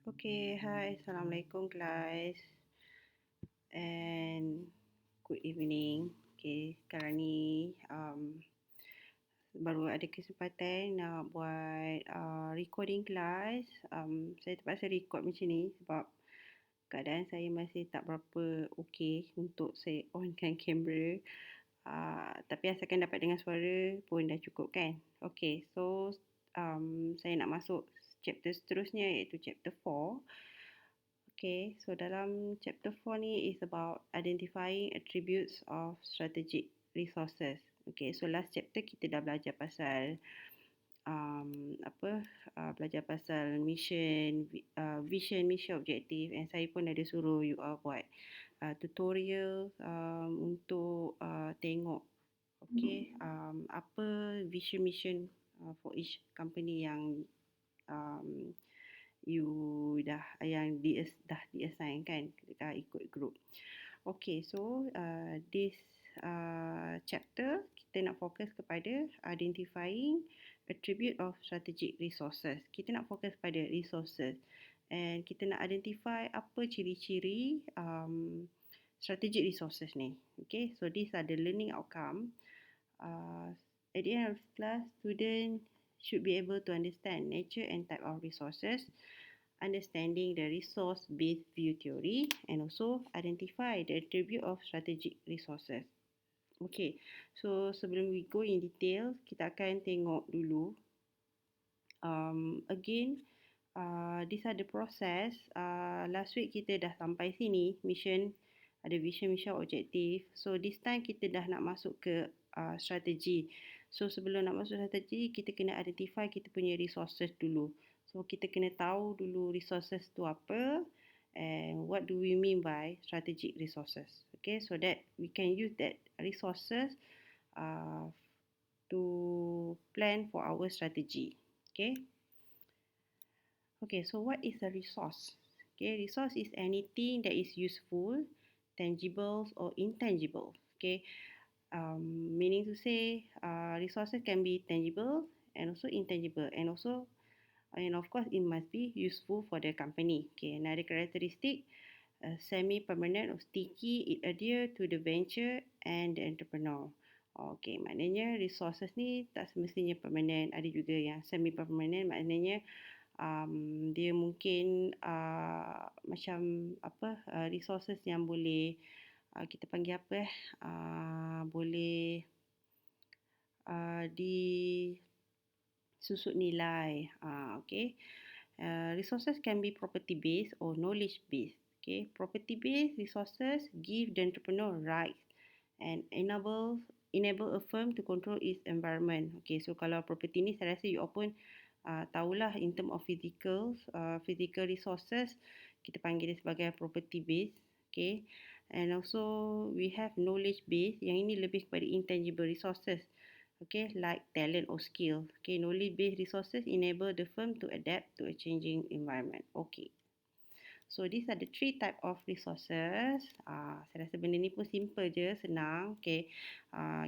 Okay, hi, Assalamualaikum guys and good evening. Okay, sekarang ni baru ada kesempatan nak buat recording kelas. Saya terpaksa record macam ni sebab keadaan saya masih tak berapa okay untuk saya onkan kamera. Tapi asalkan dapat dengar suara pun dah cukup kan. Okay, so saya nak masuk chapter seterusnya iaitu chapter 4. Okay, so dalam chapter 4 ni is about identifying attributes of strategic resources. Okay, so last chapter kita dah belajar pasal belajar pasal mission, vision, mission, objective, and saya pun ada suruh you all buat tutorial untuk tengok apa vision mission for each company yang yang dah di-assign kan, kita ikut group. Okay, so this chapter kita nak fokus kepada identifying attribute of strategic resources. Kita nak fokus pada resources and kita nak identify apa ciri-ciri strategic resources ni. Okay, so these are the learning outcome. At the end of class, student should be able to understand nature and type of resources, understanding the resource-based view theory, and also identify the attribute of strategic resources. Okay, so sebelum we go in detail, kita akan tengok dulu. These are the process. Last week kita dah sampai sini, mission, ada vision, mission, objective. So this time kita dah nak masuk ke strategi. So sebelum nak masuk strategi, kita kena identify kita punya resources dulu. So kita kena tahu dulu resources tu apa and what do we mean by strategic resources. Okay, so that we can use that resources to plan for our strategy. Okay. Okay, so what is a resource? Okay, resource is anything that is useful, tangible or intangible. Okay, meaning to say resources can be tangible and also intangible and of course it must be useful for the company. Okay, another characteristic, semi-permanent or sticky, it adhere to the venture and the entrepreneur. Okay, maknanya resources ni tak semestinya permanent, ada juga yang semi-permanent, maknanya dia mungkin macam resources yang boleh kita panggil boleh disusut nilai. Okay. Resources can be property based or knowledge based. Okay, property based resources give the entrepreneur rights and enable a firm to control its environment. Okay, so kalau property ni saya rasa you all pun tahulah in term of physical resources, kita panggil dia sebagai property based. Okay, and also we have knowledge based, yang ini lebih kepada intangible resources. Okay, like talent or skill. Okay, knowledge based resources enable the firm to adapt to a changing environment. Okay, so these are the three type of resources. Saya rasa benda ni pun simple je, senang. Okay,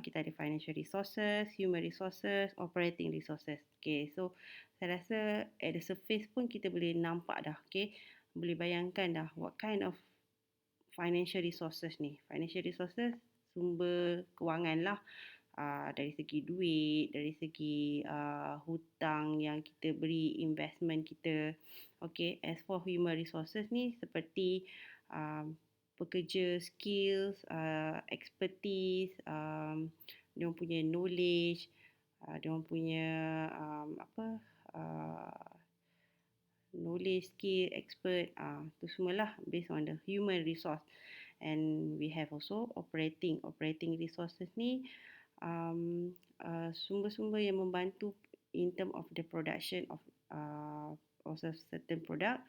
kita ada financial resources, human resources, operating resources. Okay, so saya rasa at the surface pun kita boleh nampak dah. Okay, boleh bayangkan dah what kind of financial resources ni. Financial resources, sumber kewangan lah. Dari segi duit, dari segi hutang yang kita beri, investment kita. Okay, as for human resources ni seperti pekerja, skills, expertise, dia punya knowledge, dia punya knowledge, skill, expert, tu semualah based on the human resource. And we have also operating resources ni sumber-sumber yang membantu in term of the production of a certain product,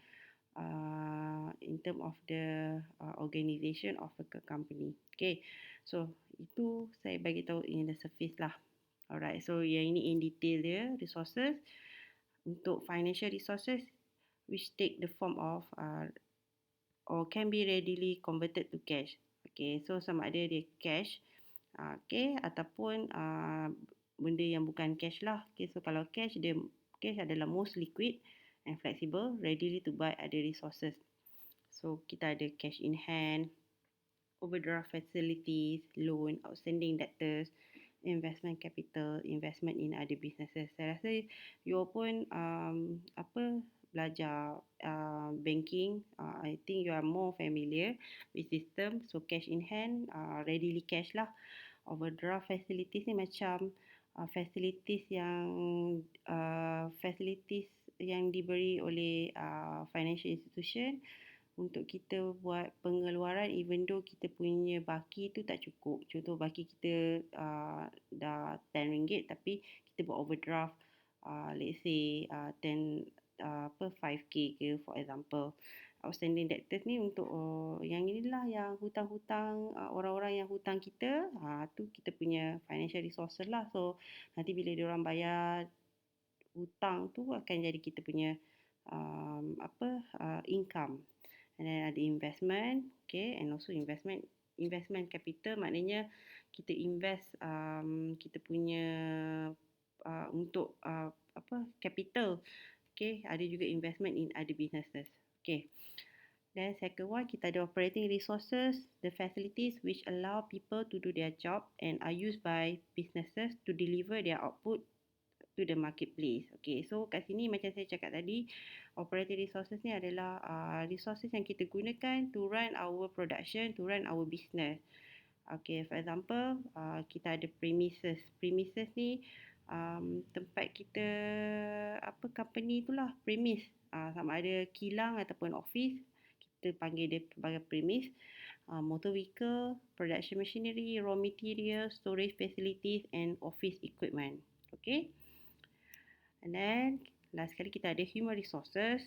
in term of the organisation of a company. Okay, so itu saya bagi tahu in the surface lah. Alright, so yang ini in detail dia resources. Untuk financial resources, which take the form of or can be readily converted to cash. Okay, so sama ada dia cash, okay, ataupun benda yang bukan cash lah. Okay, so kalau cash adalah most liquid and flexible, readily to buy other resources. So kita ada cash in hand, overdraft facilities, loan, outstanding debtors, investment capital, investment in other businesses. Saya rasa you pun belajar banking. I think you are more familiar with system. So cash in hand, readily cash lah. Overdraft facilities ni macam facilities yang diberi oleh financial institution untuk kita buat pengeluaran even though kita punya baki tu tak cukup. Contoh baki kita dah RM10 tapi kita buat overdraft let's say 5K ke for example. Outstanding debtors ni untuk yang inilah yang hutang-hutang orang-orang yang hutang kita tu kita punya financial resources lah. So nanti bila diorang bayar hutang tu akan jadi kita punya income. And then ada investment, okay, and also investment capital maknanya kita invest kita punya untuk capital. Okay, ada juga investment in other businesses. Okay. Then second one, kita ada operating resources, the facilities which allow people to do their job and are used by businesses to deliver their output to the marketplace. Okay, so kat sini macam saya cakap tadi, operating resources ni adalah resources yang kita gunakan to run our production, to run our business. Okay, for example, kita ada premises. Premises ni tempat kita company itulah premise. Sama ada kilang ataupun office, kita panggil dia sebagai premise. Motor vehicle, production machinery, raw material, storage facilities and office equipment. Okay. And then last sekali kita ada human resources,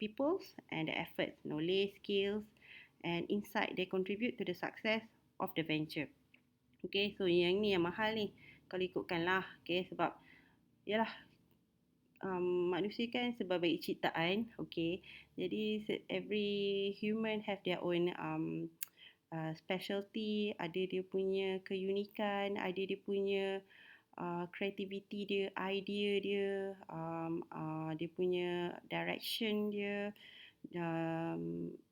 peoples and the efforts, knowledge, skills and insight they contribute to the success of the venture. Okay, so yang ni yang mahal ni kalau ikutkan lah. Okay, sebab yalah manusia kan sebagai ciptaan. Okay, jadi every human have their own specialty, ada dia punya keunikan, ada dia punya creativity dia, idea dia, dia punya direction dia,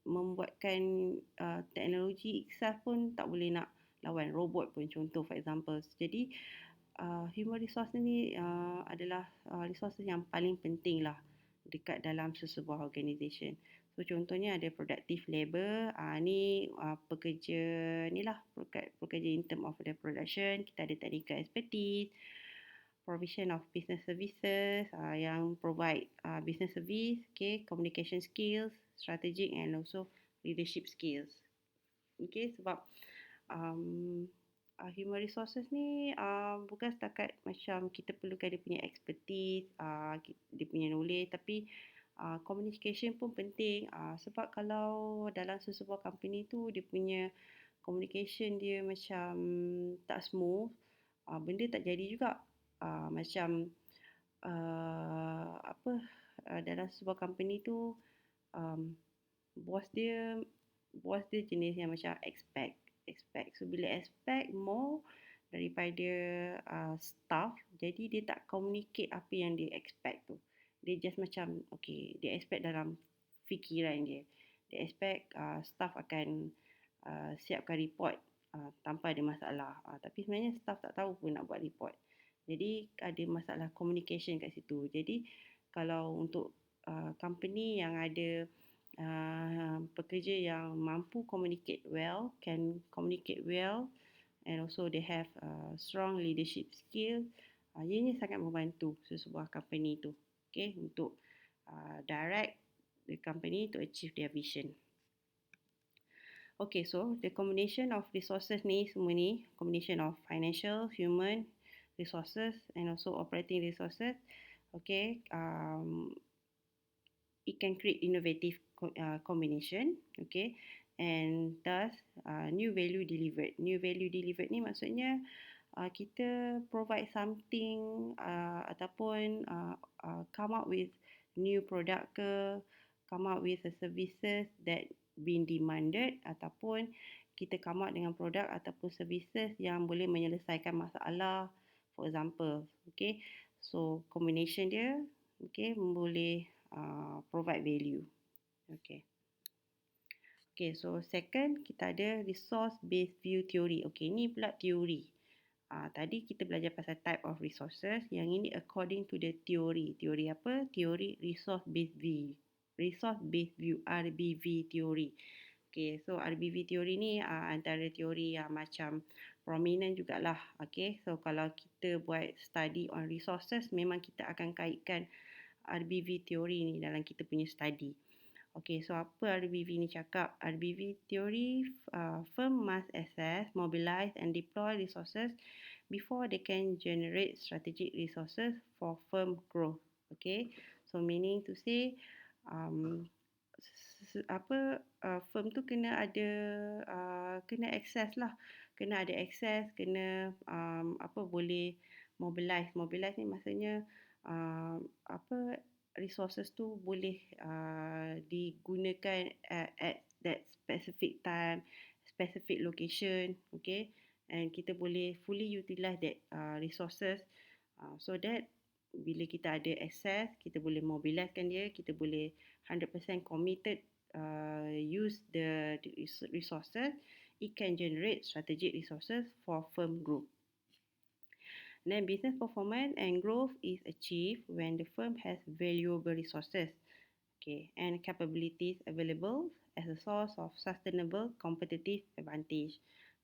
membuatkan teknologi itself pun tak boleh nak lawan robot pun, contoh for example. Jadi human resource ni adalah resources yang paling penting lah dekat dalam sesebuah organisation. So contohnya ada productive labor, ni pekerja ni lah, pekerja in term of the production. Kita ada technical expertise, provision of business services yang provide business service, okay, communication skills, strategic and also leadership skills. Okay, sebab human resources ni bukan setakat macam kita perlukan dia punya expertise, dia punya knowledge, tapi communication pun penting. Sebab kalau dalam sesebuah company tu dia punya communication dia macam tak smooth, benda tak jadi juga. Macam dalam sebuah company tu bos dia jenis yang macam expect. So bila expect more daripada staff, jadi dia tak communicate apa yang dia expect tu. Dia just macam okay, dia expect dalam fikiran dia. Dia expect staff akan siapkan report tanpa ada masalah. Tapi sebenarnya staff tak tahu pun nak buat report. Jadi ada masalah communication kat situ. Jadi kalau untuk company yang ada pekerja yang mampu communicate well, can communicate well and also they have strong leadership skill, ianya sangat membantu sesebuah company tu, okay, untuk direct the company to achieve their vision. Okay, so the combination of resources ni semua ni, combination of financial, human resources and also operating resources, okay, it can create innovative combination, okay, and thus new value delivered. New value delivered ni maksudnya kita provide something ataupun come up with new product ke, come up with a services that been demanded, ataupun kita come up dengan produk ataupun services yang boleh menyelesaikan masalah, for example. Okay, so combination dia okay boleh provide value. Okay. Okay, so second kita ada resource based view theory. Okay, ni pula teori. Tadi kita belajar pasal type of resources. Yang ini according to the theory. Teori apa? Teori resource based view. Resource based view, RBV theory. Okay, so RBV theory ni antara teori yang macam prominent jugalah. Okay, so kalau kita buat study on resources, memang kita akan kaitkan RBV theory ni dalam kita punya study. Okay, so apa RBV ni cakap? RBV theory, firm must assess, mobilize and deploy resources before they can generate strategic resources for firm growth. Okay, so meaning to say, firm tu kena ada kena access lah, kena ada access, kena boleh mobilize ni maksudnya resources tu boleh digunakan at that specific time, specific location, okay, and kita boleh fully utilize that resources so that bila kita ada access, kita boleh mobilizekan dia, kita boleh 100% committed use the resources, it can generate strategic resources for firm growth. Then business performance and growth is achieved when the firm has valuable resources, okay, and capabilities available as a source of sustainable competitive advantage.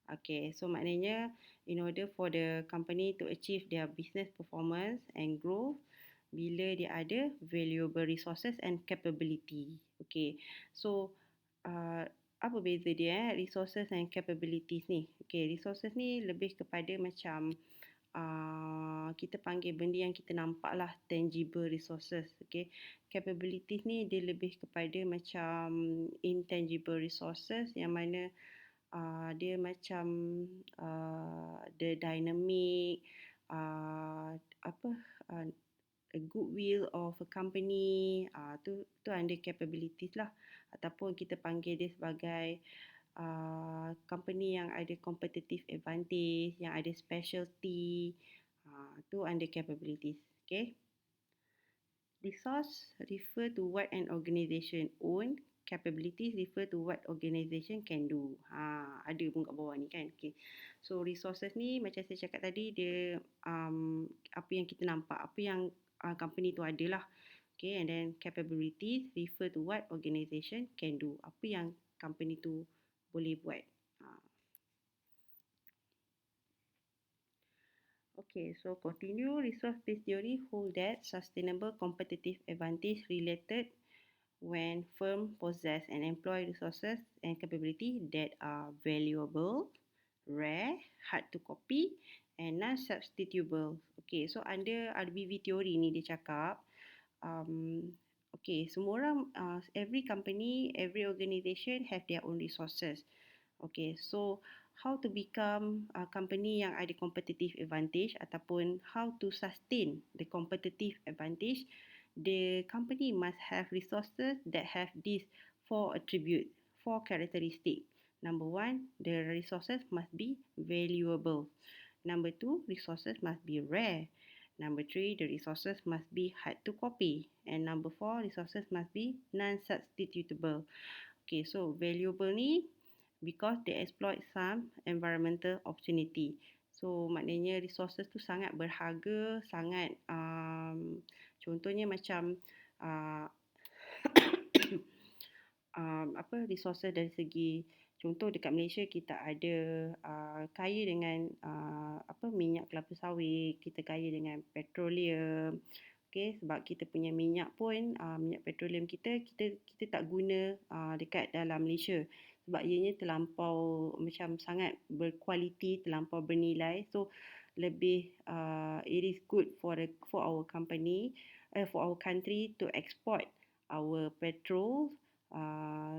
Okay, so maknanya in order for the company to achieve their business performance and growth, bila dia ada valuable resources and capability. Okay, so apa beza dia resources and capabilities ni? Okay, resources ni lebih kepada macam kita panggil benda yang kita nampak lah, tangible resources. Okay, capabilities ni dia lebih kepada macam intangible resources yang mana dia macam the dynamic a goodwill of a company, tu under capabilities lah, ataupun kita panggil dia sebagai company yang ada competitive advantage, yang ada specialty, tu under capabilities. Okay, resource refer to what an organisation own, capabilities refer to what organisation can do. Ada pun kat bawah ni kan. Okay, so resources ni macam saya cakap tadi, dia apa yang kita nampak, apa yang company tu ada lah. Okay, and then capabilities refer to what organisation can do, apa yang company tu boleh buat. Okay, so continue. Resource-based theory hold that sustainable competitive advantage related when firm possess and employ resources and capability that are valuable, rare, hard to copy and non-substitutable. Okay, so under RBV theory ni dia cakap, okay, semua orang, every company, every organisation have their own resources. Okay, so how to become a company yang ada competitive advantage ataupun how to sustain the competitive advantage, the company must have resources that have these four attributes, four characteristics. Number one, the resources must be valuable. Number two, resources must be rare. Number three, the resources must be hard to copy. And number four, resources must be non-substitutable. Okay, so valuable ni because they exploit some environmental opportunity. So maknanya resources tu sangat berharga, sangat contohnya macam resources dari segi, contoh dekat Malaysia kita ada kaya dengan minyak kelapa sawit, kita kaya dengan petroleum. Okay, sebab kita punya minyak pun minyak petroleum kita tak guna dekat dalam Malaysia sebab ianya terlampau macam sangat berkualiti, terlampau bernilai. So lebih it is good for our company, for our country to export our petrol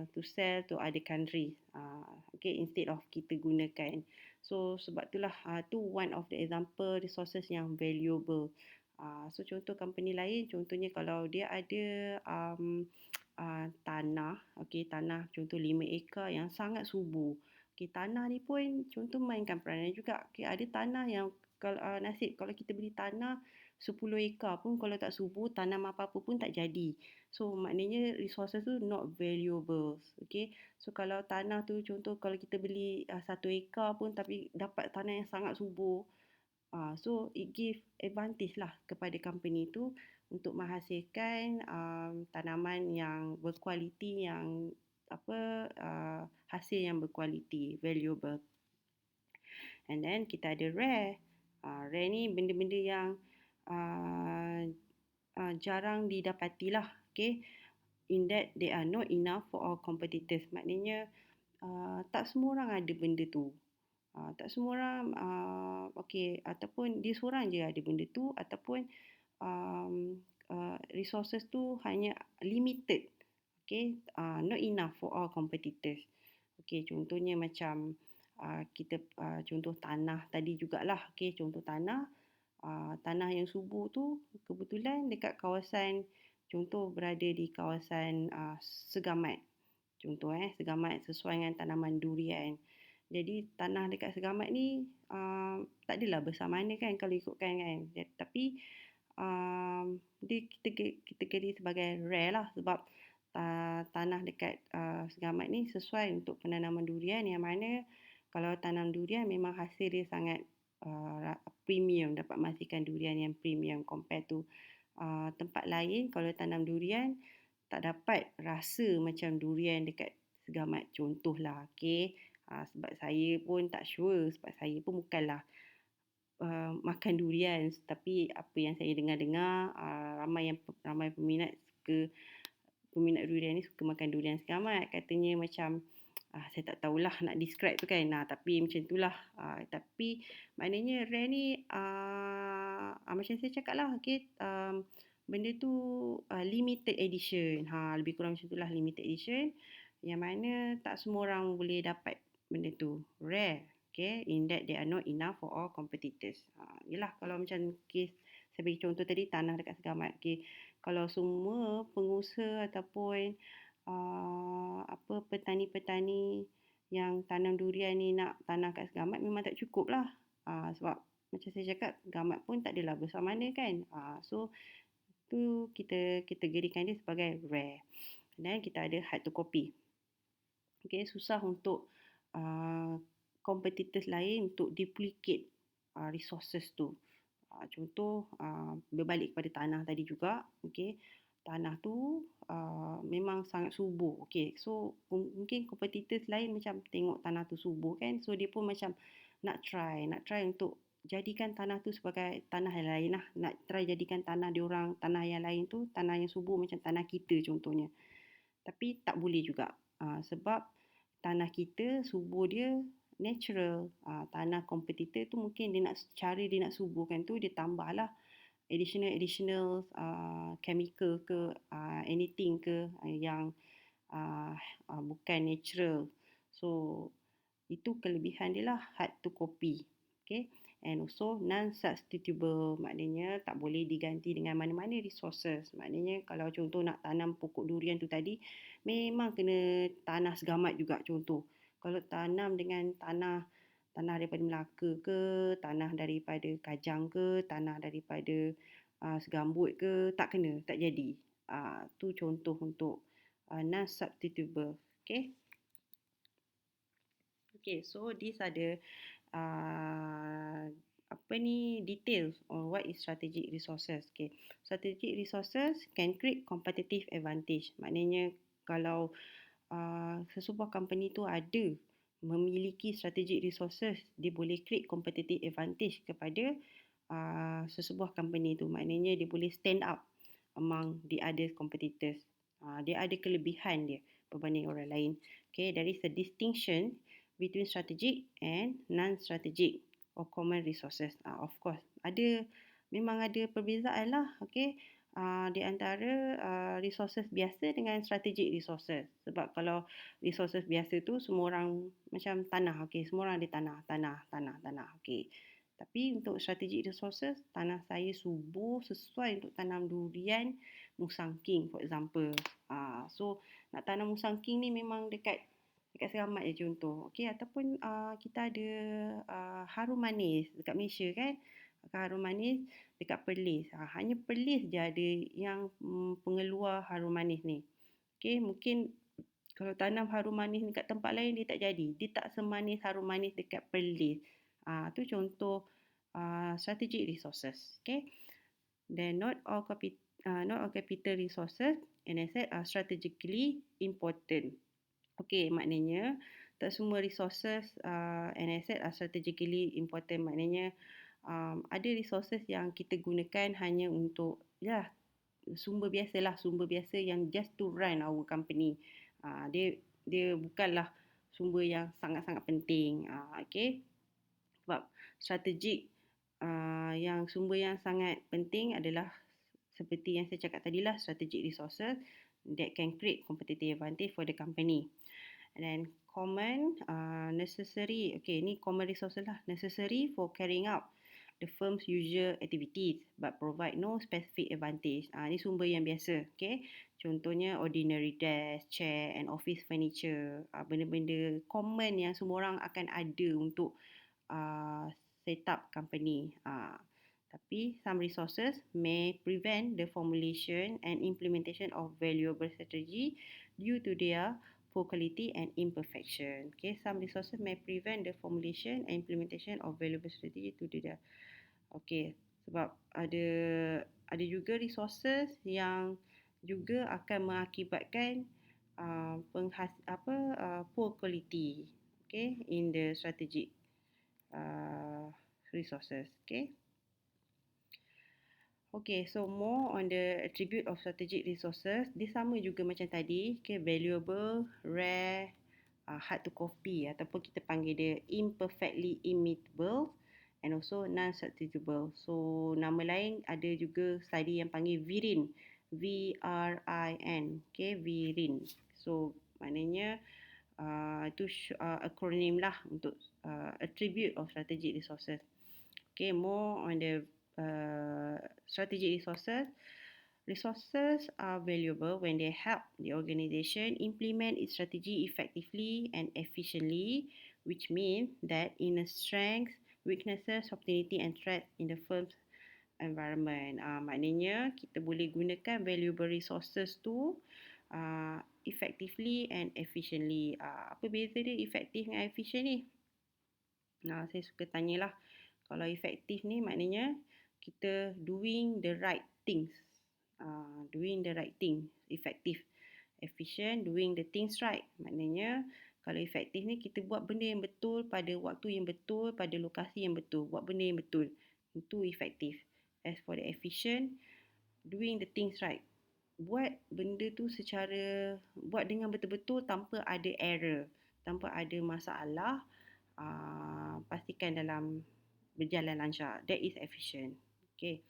to sell to other countries, okay, instead of kita gunakan. So sebab itulah tu one of the example resources yang valuable. So contoh company lain, contohnya kalau dia ada tanah, okay, tanah contoh 5 ekar yang sangat subur. Okay, tanah ni pun contoh mainkan peranan juga. Okay, ada tanah yang kalau nasib kalau kita beli tanah 10 ekar pun kalau tak subur, tanam apa-apa pun tak jadi. So maknanya resources tu not valuable. Okay. So kalau tanah tu contoh kalau kita beli 1 ekar pun tapi dapat tanah yang sangat subur. So it give advantage lah kepada company tu untuk menghasilkan tanaman yang berkualiti, yang hasil yang berkualiti, valuable. And then kita ada rare. Rare ni benda-benda yang jarang didapati lah. Okay. In that they are not enough for our competitors. Maknanya tak semua orang ada benda tu. Tak semua orang ataupun dia seorang je ada benda tu, ataupun resources tu hanya limited. Okay. Not enough for our competitors. Okay, contohnya macam kita contoh tanah tadi jugalah. Okay, contoh tanah. Tanah yang subur tu kebetulan dekat kawasan, contoh berada di kawasan Segamat. Contoh Segamat sesuai dengan tanaman durian. Jadi tanah dekat Segamat ni tak adalah besar mana kan kalau ikutkan kan. Tapi dia kita kira sebagai rare lah, sebab tanah dekat Segamat ni sesuai untuk penanaman durian, yang mana kalau tanam durian memang hasil dia sangat premium, dapat menghasilkan durian yang premium compare to tempat lain. Kalau tanam durian tak dapat rasa macam durian dekat Segamat, contohlah. Okay. Sebab saya pun tak sure, sebab saya pun bukanlah makan durian, tapi apa yang saya dengar-dengar ramai peminat durian ni suka makan durian Segamat. Katanya macam saya tak tahulah nak describe tu kan. Tapi macam itulah. Tapi maknanya rare ni macam saya cakap lah. Okay, benda tu limited edition. Lebih kurang macam itulah, limited edition. Yang mana tak semua orang boleh dapat benda tu. Rare. Okay, in that they are not enough for all competitors. Yelah, kalau macam case saya bagi contoh tadi, tanah dekat Segamat. Okay, kalau semua pengusaha ataupun petani-petani yang tanam durian ni nak tanam kat Segamat, memang tak cukup lah. Sebab macam saya cakap, Segamat pun tak adalah besar mana kan. So tu kita kategorikan dia sebagai rare. Dan kita ada hard to copy. Okay, susah untuk competitors lain untuk duplicate resources tu. Contoh berbalik kepada tanah tadi juga. Okay, tanah tu memang sangat subur. Okay, so mungkin competitors lain macam tengok tanah tu subur kan, so dia pun macam nak try untuk jadikan tanah tu sebagai tanah yang lain lah. Nak try jadikan tanah diorang, tanah yang lain tu tanah yang subur macam tanah kita contohnya. Tapi tak boleh juga. Sebab tanah kita subur dia natural. Tanah kompetitor tu mungkin cara dia nak suburkan tu dia tambah lah additional chemical ke anything ke yang bukan natural. So itu kelebihan dia lah, hard to copy. Okay. And also non-substitutable, maknanya tak boleh diganti dengan mana-mana resources. Maknanya kalau contoh nak tanam pokok durian tu tadi, memang kena tanah Segamat juga contoh. Kalau tanam dengan tanah daripada Melaka ke, tanah daripada Kajang ke, tanah daripada Segambut ke, tak kena, tak jadi. Tu contoh untuk non-substitutable. Okay. Okay, so these are the details on what is strategic resources. Okay, strategic resources can create competitive advantage. Maknanya kalau sesebuah company tu ada memiliki strategic resources, dia boleh create competitive advantage kepada sesebuah company tu. Maknanya dia boleh stand up among the other competitors. Dia ada kelebihan dia berbanding orang lain. Okay, there is a distinction between strategic and non-strategic or common resources. Of course, memang ada perbezaan lah. Okay, di antara resources biasa dengan strategic resources. Sebab kalau resources biasa tu semua orang macam tanah. Okay, semua orang ada tanah. Okay. Tapi untuk strategic resources, tanah saya subur sesuai untuk tanam durian Musang King for example. So nak tanam Musang King ni memang dekat Segamat je contoh. Okay, ataupun kita ada harum manis dekat Malaysia kan. harum manis dekat Perlis. Hanya Perlis je ada yang pengeluar harum manis ni. Okay, mungkin kalau tanam harum manis dekat tempat lain dia tak jadi. Dia tak semanis harum manis dekat Perlis. Tu contoh strategic resources. Okay. Then not all capital resources and assets are strategically important. Okay, maknanya tak semua resources and assets are strategically important. Maknanya ada resources yang kita gunakan hanya untuk sumber biasa yang just to run our company. Dia bukanlah sumber yang sangat-sangat penting. Okay. Sebab strategik yang sumber yang sangat penting adalah seperti yang saya cakap tadi lah, strategic resources that can create competitive advantage for the company. And then necessary, okay, ni common resources lah, necessary for carrying out the firm's usual activities but provide no specific advantage. Ni sumber yang biasa, okay. Contohnya ordinary desk, chair and office furniture. Benda-benda common yang semua orang akan ada untuk set up company. Tapi some resources may prevent the formulation and implementation of valuable strategy due to their poor quality and imperfection. Okay, some resources may prevent the formulation and implementation of valuable strategy due to their. Okay, sebab ada juga resources yang juga akan mengakibatkan poor quality, okay, in the strategic resources. Okay, so more on the attribute of strategic resources. Dia sama juga macam tadi, okay, valuable, rare, hard to copy ataupun kita panggil dia imperfectly imitable and also non-substitutable. So nama lain ada juga study yang panggil VRIN, VRIN, okay, VRIN. So maknanya itu acronym lah untuk attribute of strategic resources. Okay, more on the strategic resources. Resources are valuable when they help the organization implement its strategy effectively and efficiently, which means that in a strengths, weaknesses, opportunity and threats in the firm's environment. Maknanya kita boleh gunakan valuable resources tu effectively and efficiently. Apa beza dia effective dengan efficient ni? Saya suka tanyalah. Kalau efektif ni maknanya kita doing the right things. Doing the right thing, effective. Efficient, doing the things right. Maknanya kalau efektif ni kita buat benda yang betul pada waktu yang betul, pada lokasi yang betul. Buat benda yang betul. Itu efektif. As for the efficient, doing the things right. Buat benda tu buat dengan betul-betul tanpa ada error, tanpa ada masalah. Pastikan dalam berjalan lancar. That is efficient. Okay.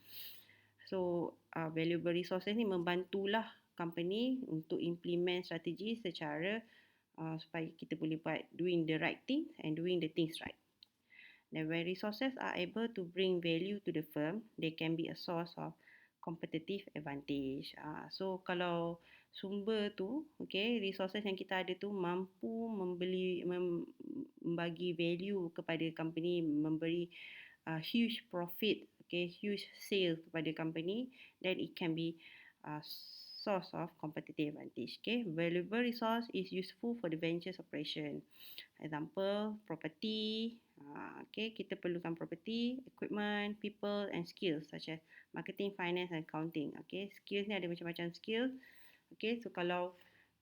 So, valuable resources ni membantulah company untuk implement strategi secara supaya kita boleh buat doing the right thing and doing the things right. Then when resources are able to bring value to the firm, they can be a source of competitive advantage. So kalau sumber tu, okay, resources yang kita ada tu mampu membagi value kepada company, memberi huge profit, okay, huge sales kepada company, then it can be a source of competitive advantage. Okay, valuable resource is useful for the ventures operation. Example, property. Okay, kita perlukan property, equipment, people and skills such as marketing, finance and accounting. Okay, skills ni ada macam-macam skills. Okay, so kalau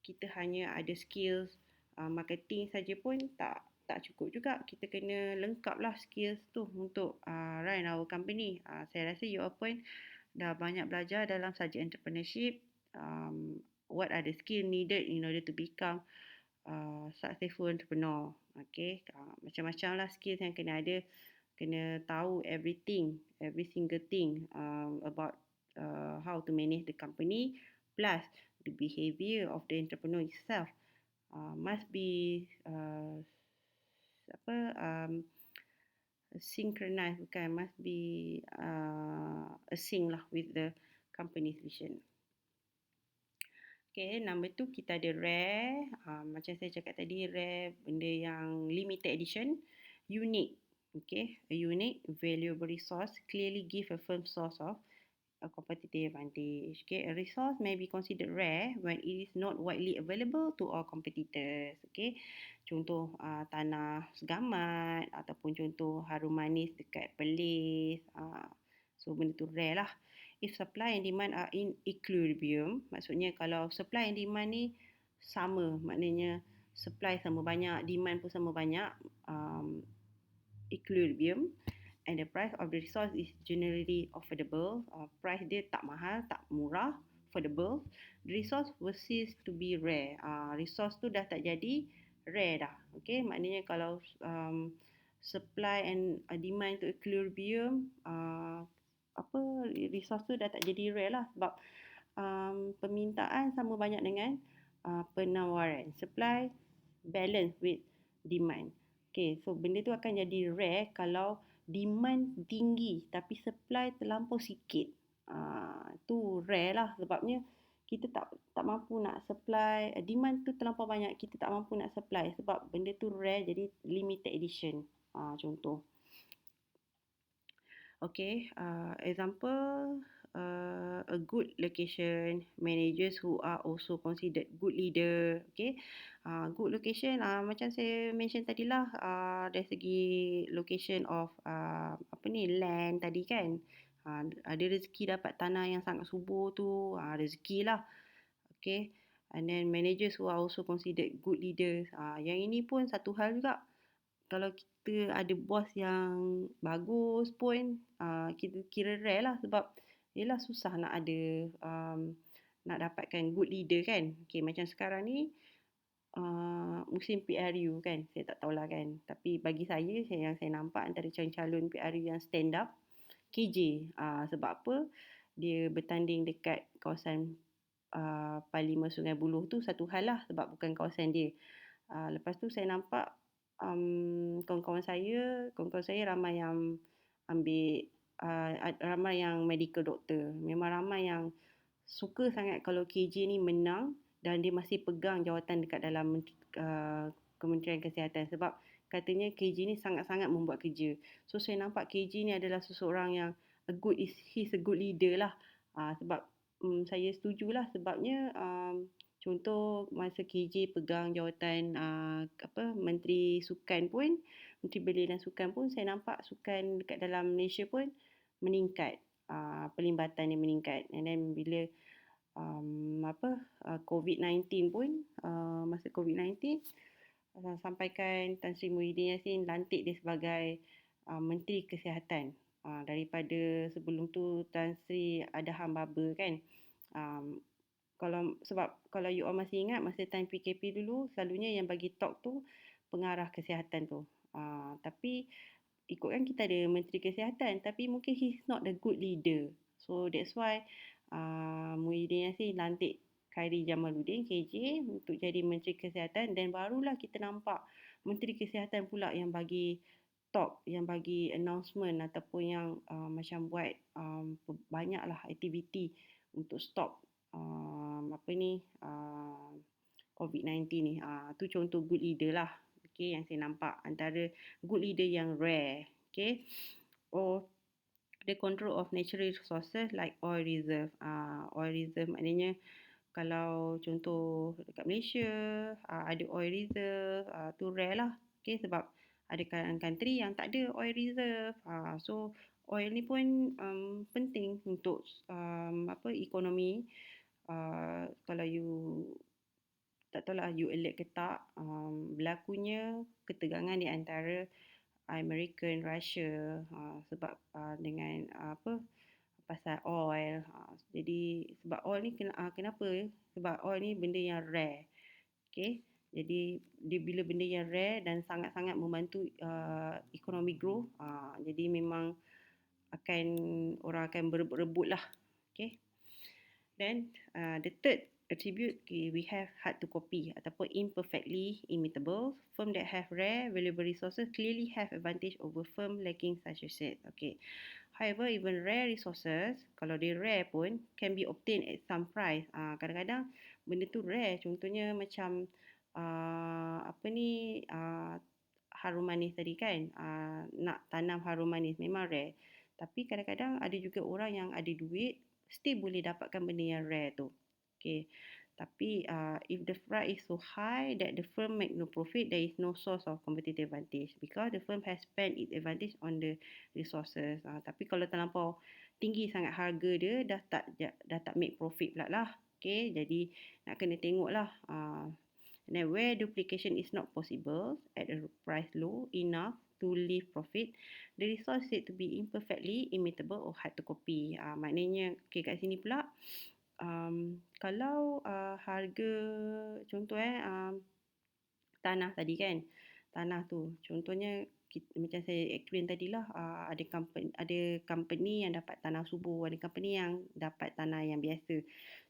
kita hanya ada skills marketing saja pun tak cukup juga. Kita kena lengkap lah skills tu untuk run our company. Saya rasa you all pun dah banyak belajar dalam subjek entrepreneurship. What are the skill needed in order to become successful entrepreneur. Okay, macam-macam lah skills yang kena ada. Kena tahu everything, every single thing about how to manage the company, plus the behavior of the entrepreneur itself must be synchronized, bukan, must be async lah with the company's vision. Okay, number 2 kita ada rare. Macam saya cakap tadi, rare benda yang limited edition, unique. Okay, a unique, valuable resource clearly give a firm source of a competitive advantage. Okay, a resource may be considered rare when it is not widely available to all competitors. Okay, contoh tanah segamat ataupun contoh harum manis dekat Perlis. So benda tu rare lah. If supply and demand are in equilibrium, maksudnya kalau supply and demand ni sama, maknanya supply sama banyak, demand pun sama banyak, equilibrium, and the price of the resource is generally affordable. Price dia tak mahal, tak murah, affordable. The resource will cease to be rare. Resource tu dah tak jadi rare dah. Okay, maknanya kalau supply and demand tu equilibrium, apa resource tu dah tak jadi rare lah, sebab permintaan sama banyak dengan penawaran. Supply balance with demand. Okay, so benda tu akan jadi rare kalau demand tinggi tapi supply terlampau sikit. Tu rare lah, sebabnya kita tak mampu nak supply, demand tu terlampau banyak, kita tak mampu nak supply sebab benda tu rare, jadi limited edition. Contoh. Okay, example, a good location, managers who are also considered good leader. Okay, good location, macam saya mention tadi lah, dari segi location of land tadi kan. Ada rezeki dapat tanah yang sangat subur tu, rezeki lah. Okay, and then managers who are also considered good leaders. Yang ini pun satu hal juga. Kalau kita ada bos yang bagus pun, kita kira rare lah, sebab yelah susah nak ada nak dapatkan good leader kan. Okay, macam sekarang ni musim PRU kan, saya tak tahulah kan, tapi bagi saya yang saya nampak antara calon-calon PRU yang stand up KJ. Sebab apa? Dia bertanding dekat kawasan Parlimen Sungai Buloh tu satu hal lah, sebab bukan kawasan dia. Lepas tu saya nampak kawan-kawan saya ramai yang ambil, ramai yang medical doctor. Memang ramai yang suka sangat kalau KJ ni menang dan dia masih pegang jawatan dekat dalam Kementerian Kesihatan, sebab katanya KJ ni sangat-sangat membuat kerja. So saya nampak KJ ni adalah seseorang yang he's a good leader lah. Sebab saya setujulah, sebabnya contoh masa KJ pegang jawatan Menteri Sukan pun, Menteri Belia dan Sukan pun, saya nampak sukan dekat dalam Malaysia pun meningkat, pelibatan dia meningkat. And then bila COVID-19 pun, masa COVID-19 sampaikan Tan Sri Muhyiddin Yassin lantik dia sebagai Menteri Kesihatan, daripada sebelum tu Tan Sri Adham Baba kan. Kalau you all masih ingat masa time PKP dulu, selalunya yang bagi talk tu pengarah kesihatan tu. Tapi ikutkan kita ada Menteri Kesihatan, tapi mungkin he's not the good leader. So that's why Muhyiddin Yassin lantik Khairi Jamaluddin KJ untuk jadi Menteri Kesihatan, dan barulah kita nampak Menteri Kesihatan pula yang bagi talk, yang bagi announcement ataupun yang macam buat banyaklah aktiviti untuk stop COVID-19 ni. Tu contoh good leader lah. Okay, yang saya nampak antara good leader yang rare. Okay, or the control of natural resources like oil reserve. Oil reserve maknanya kalau contoh dekat Malaysia ada oil reserve, tu rare lah. Okay, sebab ada country yang tak ada oil reserve. So oil ni pun penting untuk ekonomi. Kalau you tak tahulah you alert ke tak, berlakunya ketegangan di antara Amerika dan Russia, sebab dengan pasal oil. Jadi sebab oil ni kenapa? Sebab oil ni benda yang rare. Okay, jadi dia bila benda yang rare dan sangat-sangat membantu ekonomi growth, jadi memang orang akan berebut-rebut lah. Okay, then the third attribute we have hard to copy ataupun imperfectly imitable. Firm that have rare valuable resources clearly have advantage over firm lacking such asset. Okay, however, even rare resources, kalau dia rare pun, can be obtained at some price. Kadang-kadang benda tu rare, contohnya macam harum manis tadi kan, nak tanam harum manis memang rare. Tapi kadang-kadang ada juga orang yang ada duit still boleh dapatkan benda yang rare tu. Okay. Tapi if the price is so high that the firm make no profit, there is no source of competitive advantage because the firm has spent its advantage on the resources. Tapi kalau terlampau tinggi sangat harga dia, dah tak make profit pula lah. Okay, jadi nak kena tengok lah. And then where duplication is not possible at a price low enough to leave profit, the resource said to be imperfectly imitable or hard to copy. Maknanya, okay, kat sini pula, kalau harga, contoh tanah tadi kan, tanah tu, contohnya macam saya explain tadilah, ada company yang dapat tanah subur, ada company yang dapat tanah yang biasa.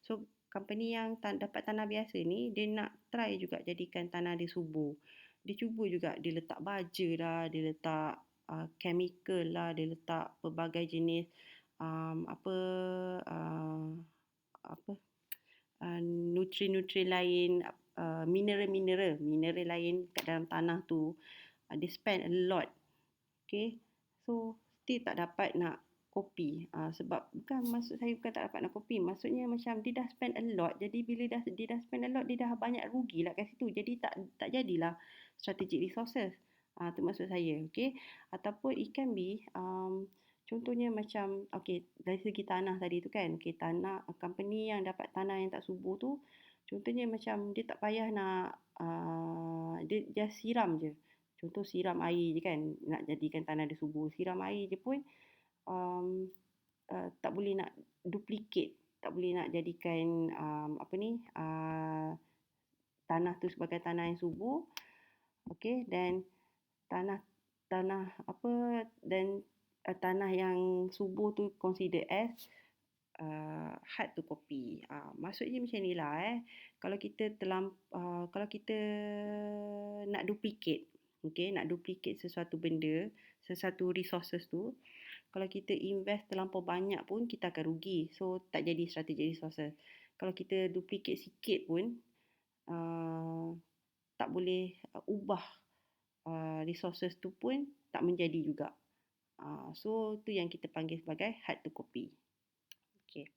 So company yang dapat tanah biasa ni, dia nak try juga jadikan tanah dia subur. Dia cuba juga, dia letak baja lah, dia letak chemical lah, dia letak pelbagai jenis nutrien-nutrien lain, mineral lain kat dalam tanah tu. They spend a lot. Okay, so still tak dapat nak copy. Sebab maksud saya bukan tak dapat nak copy, maksudnya macam dia dah spend a lot, jadi bila dia dah spend a lot, dia dah banyak rugi lah kat situ, jadi tak jadilah strategic resources. Tu maksud saya. Okay, ataupun it can be contohnya macam, okay, dari segi tanah tadi tu kan, okay, tanah, company yang dapat tanah yang tak subur tu, contohnya macam dia tak payah nak, dia just siram je. Contoh siram air je kan, nak jadikan tanah dia subur. Siram air je pun tak boleh nak duplicate, tak boleh nak jadikan tanah tu sebagai tanah yang subur. Okay, dan tanah tanah yang subur tu consider as hard to copy. Maksudnya macam ni lah. Kalau kita nak duplicate, okay, nak duplicate sesuatu benda, sesuatu resources tu, kalau kita invest terlampau banyak pun kita akan rugi. So tak jadi strategic resources. Kalau kita duplicate sikit pun tak boleh ubah resources tu pun tak menjadi juga. So tu yang kita panggil sebagai hard to copy. Okay.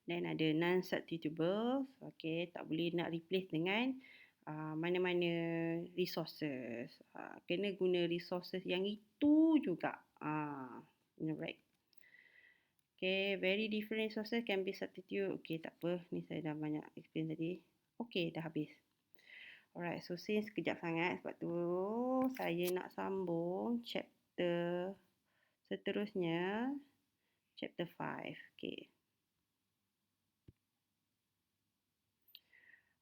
Dan ada non-substitutable. Okay, tak boleh nak replace dengan mana-mana resources. Kena guna resources yang itu juga. Right. Okay, very different resources can be substitute. Okay, tak apa. Ni saya dah banyak explain tadi. Okay, dah habis. Alright, so since sekejap sangat, sebab tu saya nak sambung chapter seterusnya. Chapter 5. Okay.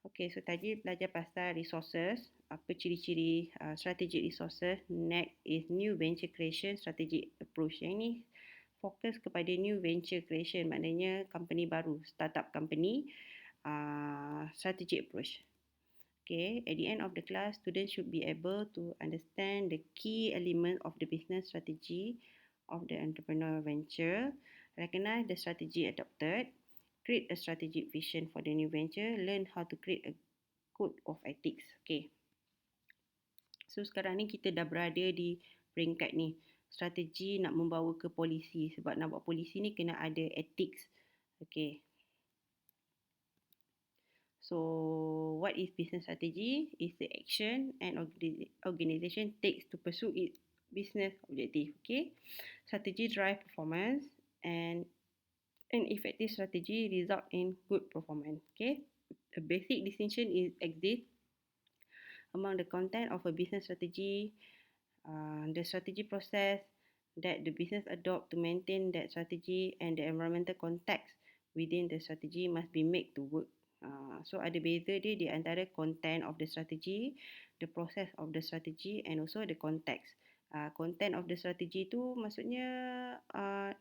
Okay, so tadi belajar pasal resources. Apa ciri-ciri strategic resources. Next is new venture creation strategic approach. Yang ni fokus kepada new venture creation. Maknanya company baru, startup company. Strategic approach. Okay, at the end of the class, students should be able to understand the key element of the business strategy of the entrepreneurial venture, recognize the strategy adopted, create a strategic vision for the new venture, learn how to create a code of ethics. Okay. So sekarang ni kita dah berada di peringkat ni. Strategi nak membawa ke polisi. Sebab nak buat polisi ni kena ada ethics. Okay. So, what is business strategy? Is the action an organization takes to pursue its business objective. Okay, strategy drive performance, and an effective strategy result in good performance. Okay, a basic distinction exists among the content of a business strategy, the strategy process that the business adopt to maintain that strategy, and the environmental context within the strategy must be made to work. So ada beza dia di antara content of the strategy, the process of the strategy, and also the context. Content of the strategy tu maksudnya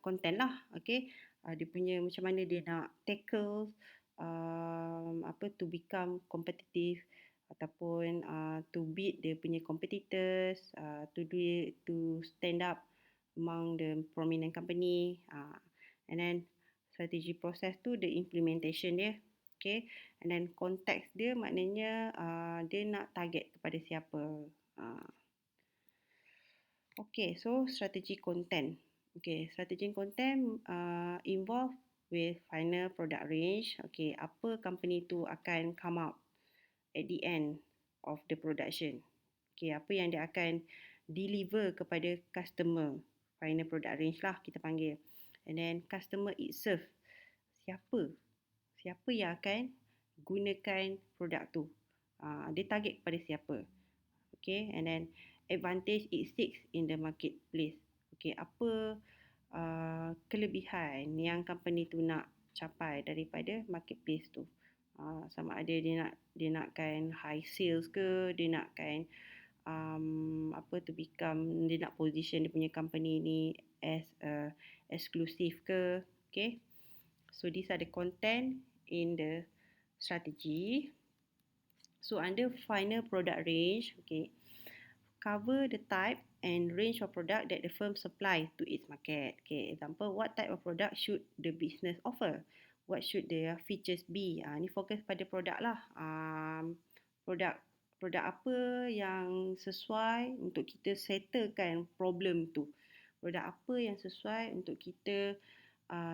content lah, okay. Dia punya macam mana dia nak tackle to become competitive ataupun to beat dia punya competitors, to stand up among the prominent company, and then strategy process tu the implementation dia. Okay, and then context dia maknanya dia nak target kepada siapa. Okay, so strategi content. Okay, strategi content involve with final product range. Okay, apa company tu akan come out at the end of the production. Okay, apa yang dia akan deliver kepada customer. Final product range lah kita panggil. And then customer itself. Siapa? Siapa yang akan gunakan produk tu? Dia target kepada siapa? Okay, and then advantage it seeks in the marketplace. Okay, apa kelebihan yang company tu nak capai daripada marketplace tu? Sama ada dia nakkan high sales ke, dia nakkan dia nak position dia punya company ni as exclusive ke. Okay, so these are the content in the strategy. So under final product range, okay, cover the type and range of product that the firm supply to its market. Okay, example, what type of product should the business offer? What should their features be? Ni fokus pada produk lah. Produk apa yang sesuai untuk kita settlekan problem tu. Produk apa yang sesuai untuk kita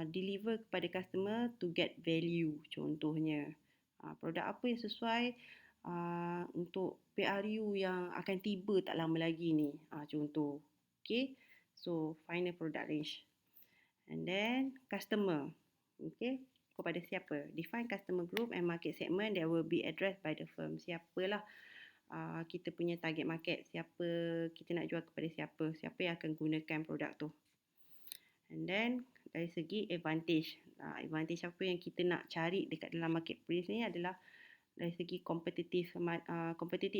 deliver kepada customer to get value, contohnya. Produk apa yang sesuai untuk PRU yang akan tiba tak lama lagi ni, contoh. Okay, so final product range. And then customer. Okay, kepada siapa? Define customer group and market segment that will be addressed by the firm. Siapalah kita punya target market, siapa kita nak jual kepada siapa, siapa yang akan gunakan produk tu. And then dari segi advantage, advantage apa yang kita nak cari dekat dalam marketplace ni adalah dari segi competitive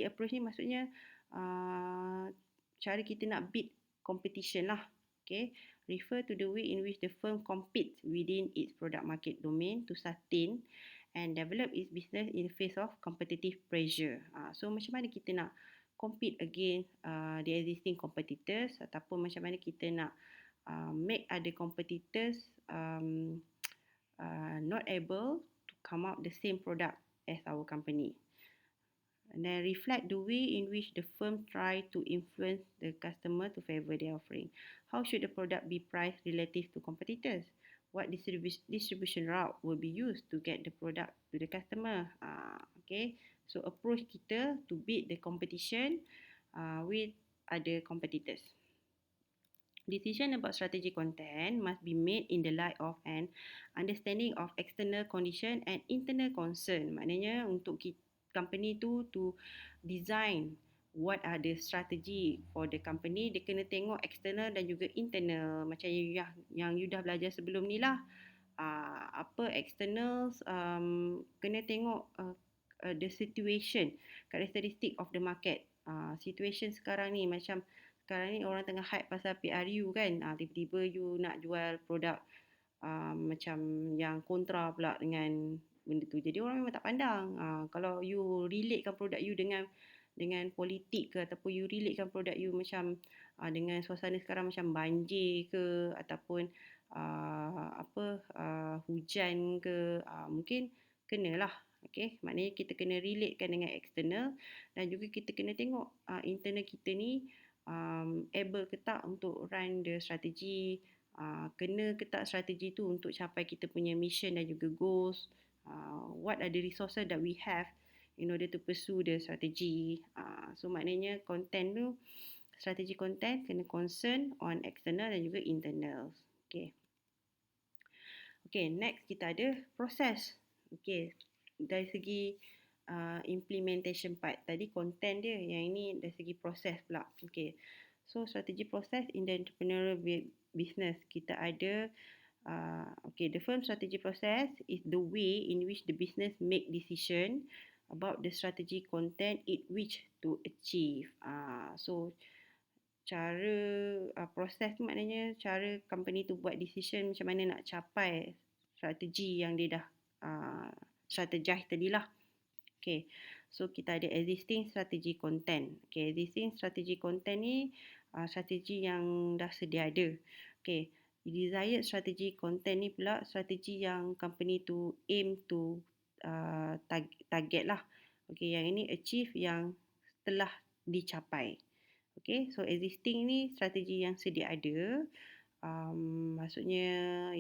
approach ni, maksudnya cara kita nak beat competition lah. Okay, refer to the way in which the firm competes within its product market domain to sustain and develop its business in the face of competitive pressure. So macam mana kita nak compete against the existing competitors, ataupun macam mana kita nak make other competitors not able to come out the same product as our company. And then reflect the way in which the firm try to influence the customer to favor their offering. How should the product be priced relative to competitors? What distribution route will be used to get the product to the customer? Okay, so approach kita to beat the competition with other competitors. Decision about strategic content must be made in the light of an understanding of external condition and internal concern. Maknanya untuk company tu to design what are the strategy for the company, dia kena tengok external dan juga internal. Macam yang you dah belajar sebelum ni lah. Apa externals, kena tengok the situation, characteristic of the market. Situation sekarang ni, macam sekarang ni orang tengah hype pasal PRU kan. Tiba-tiba you nak jual produk macam yang kontra pula dengan benda tu. Jadi orang memang tak pandang. Kalau you relatekan produk you dengan politik ke, ataupun you relatekan produk you macam dengan suasana sekarang macam banjir ke, ataupun hujan ke, mungkin kenalah. Okay, maknanya kita kena relatekan dengan external, dan juga kita kena tengok internal kita ni able ke tak untuk run the strategi, kena ke tak strategi tu untuk capai kita punya mission dan juga goals. What are the resources that we have in order to pursue the strategy. So maknanya content tu, strategi content kena concern on external dan juga internal. Okay, next kita ada proses. Okay, dari segi implementation part. Tadi content dia, yang ini dari segi proses pula. Okay, so strategi proses in the entrepreneurial business. Kita ada the firm strategy process is the way in which the business make decision about the strategy content it wish to achieve. So cara proses tu maknanya cara company tu buat decision macam mana nak capai strategi yang dia dah strategize tadi lah. Okay, so kita ada existing strategy content. Okay, existing strategy content ni strategi yang dah sedia ada. Okay, desired strategy content ni pula strategi yang company tu aim to target lah. Okay, yang ini achieve yang setelah dicapai. Okay, so existing ni strategi yang sedia ada. Maksudnya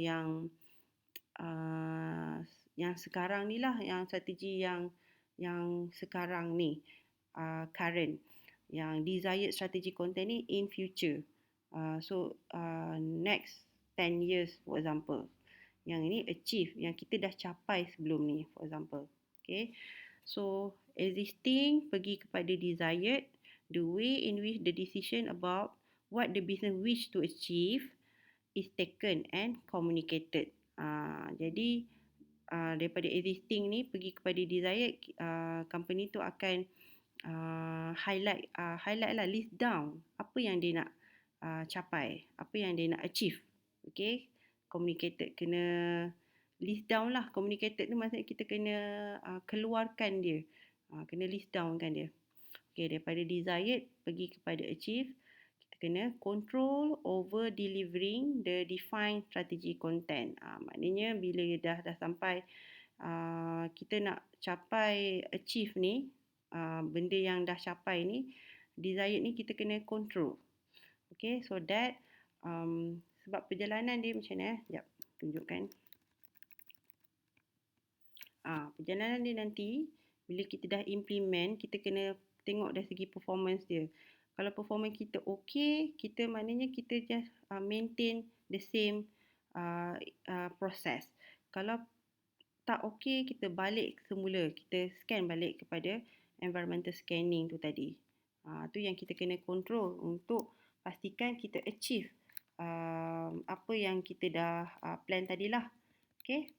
uh, yang sekarang ni lah, yang strategi yang sekarang ni, current, yang desired strategy content ni in future. Next 10 years for example, yang ini achieve, yang kita dah capai sebelum ni for example. Okay, so existing pergi kepada desired, the way in which the decision about what the business wish to achieve is taken and communicated. Jadi daripada existing ni pergi kepada desired, company tu akan highlight lah, list down apa yang dia nak capai, apa yang dia nak achieve. Okay, communicated, kena list down lah. Communicated tu maksudnya kita kena keluarkan dia, kena list down kan dia. Okay, daripada desired pergi kepada achieve, kita kena control over delivering the defined strategy content. Maknanya bila dah sampai kita nak capai achieve ni, benda yang dah capai ni, desired ni kita kena control. Okay, so that sebab perjalanan dia macam mana? Sekejap, tunjukkan. Perjalanan dia nanti, bila kita dah implement, kita kena tengok dari segi performance dia. Kalau performance kita okay, kita maknanya kita just maintain the same process. Kalau tak okay, kita balik semula, kita scan balik kepada environmental scanning tu tadi. Tu yang kita kena control untuk pastikan kita achieve apa yang kita dah plan tadilah. Okay.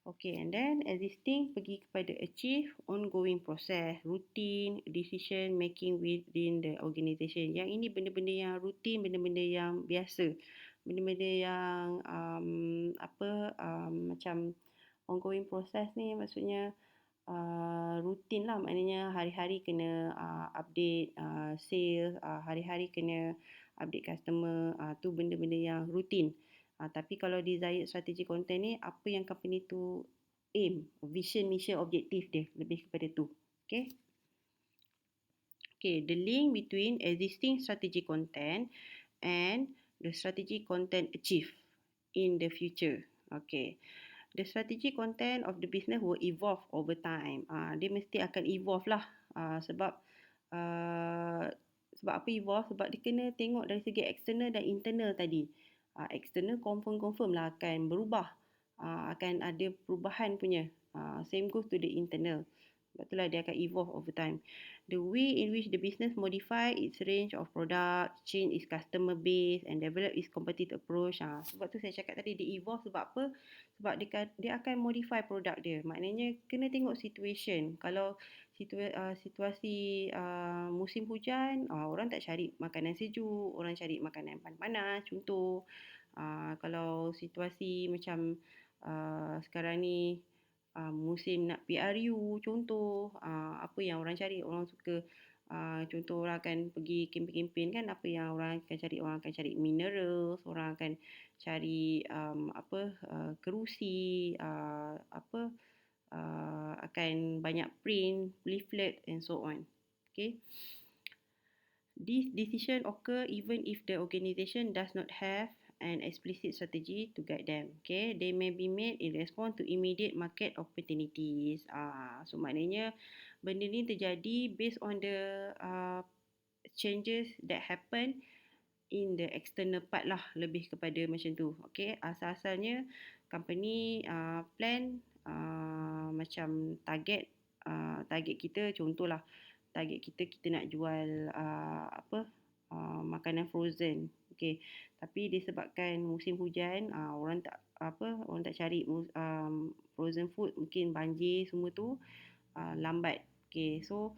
Okay, and then existing pergi kepada achieve ongoing process, routine, decision making within the organisation. Yang ini benda-benda yang rutin, benda-benda yang biasa, benda-benda yang macam ongoing process ni maksudnya rutin lah, maknanya hari-hari kena update sales, hari-hari kena update customer, tu benda-benda yang rutin. Tapi kalau desired strategy content ni, apa yang company tu aim, vision, mission, objective dia, lebih kepada tu. Okay. Okay, the link between existing strategy content and the strategy content achieved in the future. Okay. The strategy content of the business will evolve over time. Dia mesti akan evolve lah. Sebab apa evolve? Sebab dia kena tengok dari segi external dan internal tadi. External confirm lah akan berubah. Akan ada perubahan punya. Same goes to the internal. Sebab itulah dia akan evolve over time. The way in which the business modify its range of product, change its customer base and develop its competitive approach. Sebab tu saya cakap tadi dia evolve sebab apa? Sebab dia akan modify produk dia. Maknanya kena tengok situation. Kalau situasi musim hujan, orang tak cari makanan sejuk, orang cari makanan panas-panas, contoh. Kalau situasi macam sekarang ni musim nak PRU, contoh, apa yang orang cari, orang suka, contoh orang akan pergi kempen-kempen kan, apa yang orang akan cari? Orang akan cari minerals, orang akan cari kerusi, akan banyak print, leaflet and so on. Okay. This decision occur even if the organisation does not have an explicit strategy to guide them. Okay, they may be made in response to immediate market opportunities. So maknanya benda ni terjadi based on the changes that happen in the external part lah, lebih kepada macam tu. Okay, asal-asalnya company plan macam target kita, contohlah target kita nak jual makanan frozen. Okay, tapi disebabkan musim hujan, orang tak cari frozen food, mungkin banjir semua tu, lambat. Okay, so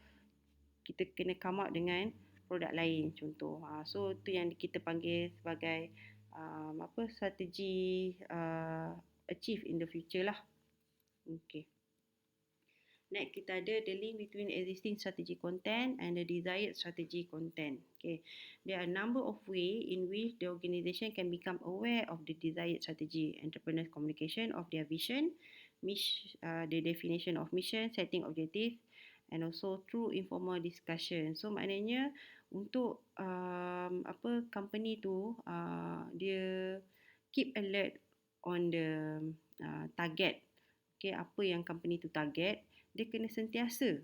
kita kena come out dengan produk lain, contoh. So tu yang kita panggil sebagai strategi achieve in the future lah. Okay. Next, kita ada the link between existing strategy content and the desired strategy content. Okay, there are a number of ways in which the organisation can become aware of the desired strategy. Entrepreneurs' communication of their vision, the definition of mission, setting objectives, and also through informal discussion. So maknanya untuk company tu dia keep alert on the target. Okay, apa yang company tu target, dia kena sentiasa.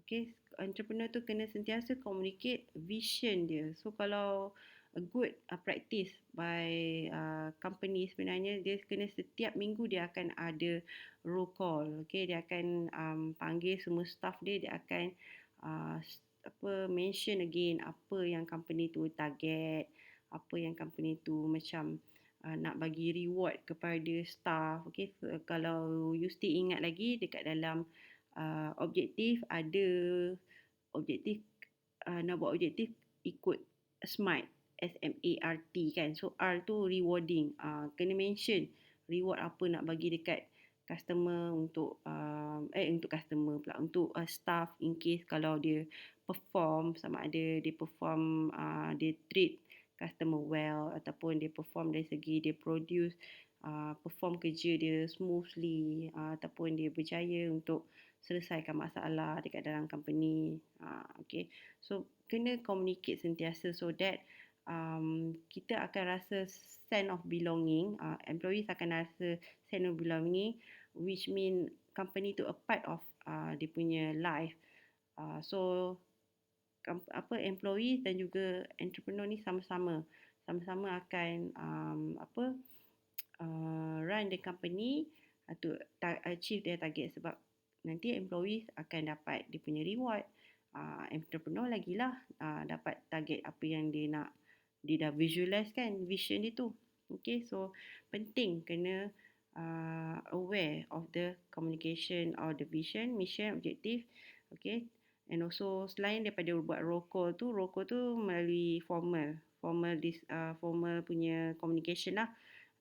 Okay, entrepreneur tu kena sentiasa communicate vision dia. So kalau a good practice by company sebenarnya, dia kena setiap minggu dia akan ada roll call. Okay, dia akan panggil semua staff dia, dia akan mention again apa yang company tu target, apa yang company tu macam nak bagi reward kepada staff. Okay, kalau you still ingat lagi dekat dalam objektif ada objektif nak buat objektif ikut SMART, SMART kan. So R tu rewarding, kena mention reward apa nak bagi dekat customer untuk untuk customer pula, untuk staff in case kalau dia perform, sama ada dia perform dia treat customer well ataupun dia perform dari segi dia produce perform kerja dia smoothly ataupun dia berjaya untuk selesaikan masalah dekat dalam company. Okay, so kena communicate sentiasa so that kita akan rasa sense of belonging, employees akan rasa sense of belonging, which mean company tu a part of dia punya life. So employees dan juga entrepreneur ni sama-sama akan run the company to achieve their target, sebab nanti employees akan dapat dia punya reward, entrepreneur lagilah dapat target apa yang dia nak, dia dah visualize kan vision dia tu. Okay, so penting kena aware of the communication or the vision, mission, objective. Okay, and also selain daripada buat roll call tu melalui formal punya communication lah,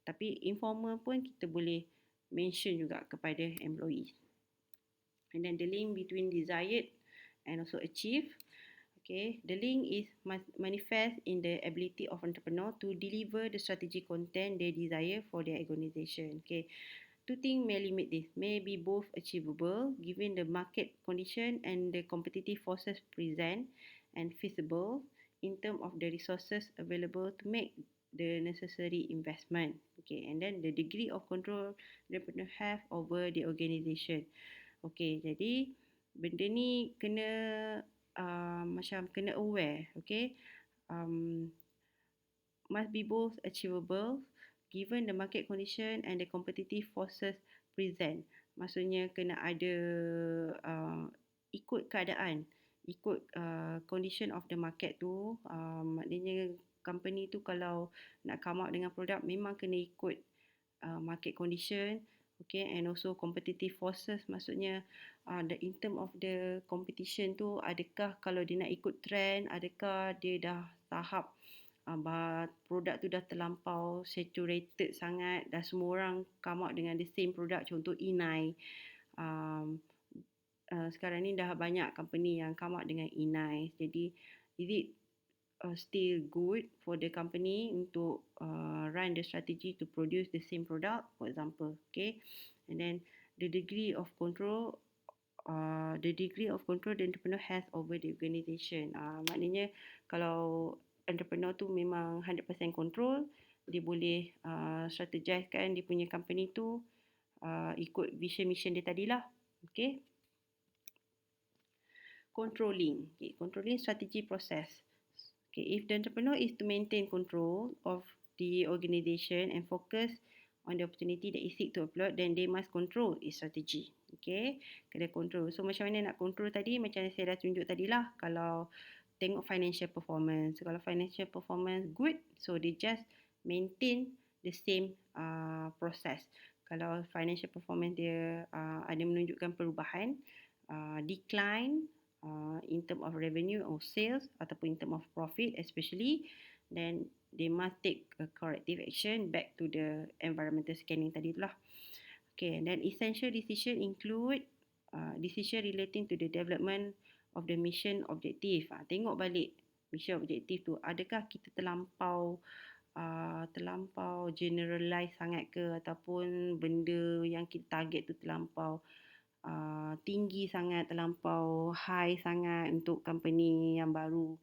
tapi informal pun kita boleh mention juga kepada employees. And then the link between desired and also achieved. Okay, the link is manifest in the ability of entrepreneur to deliver the strategic content they desire for their organization. Okay, two things may limit this. May be both achievable given the market condition and the competitive forces present, and feasible in terms of the resources available to make the necessary investment. Okay, and then the degree of control the entrepreneur have over the organization. Okay, jadi benda ni kena macam kena aware. Okay, must be both achievable given the market condition and the competitive forces present. Maksudnya kena ada ikut keadaan, ikut condition of the market tu. Maknanya company tu kalau nak come out dengan produk memang kena ikut market condition. Okay, and also competitive forces, maksudnya in term of the competition tu, adakah kalau dia nak ikut trend, adakah dia dah tahap produk tu dah terlampau saturated sangat, dah semua orang come out dengan the same product, contoh inai. Sekarang ni dah banyak company yang come out dengan inai. Jadi is it still good for the company untuk run the strategy to produce the same product, for example. Okay, and then the degree of control the entrepreneur has over the organization. Maknanya kalau entrepreneur tu memang 100% control, dia boleh strategizekan dia punya company tu ikut vision mission dia tadilah. Okay, controlling strategy process. Okay, if the entrepreneur is to maintain control of the organisation and focus on the opportunity that is seek to upload, then they must control its strategy. Okay, kena control. So macam mana nak control tadi, macam saya dah tunjuk tadilah. Kalau tengok financial performance, kalau financial performance good, so they just maintain the same process. Kalau financial performance dia ada menunjukkan perubahan, decline in term of revenue or sales ataupun in term of profit especially, then they must take a corrective action back to the environmental scanning tadi tu lah. Okay, and then essential decision include decision relating to the development of the mission objective. Tengok balik mission objective tu, adakah kita terlampau generalize sangat ke, ataupun benda yang kita target tu terlampau tinggi sangat, terlampau high sangat untuk company yang baru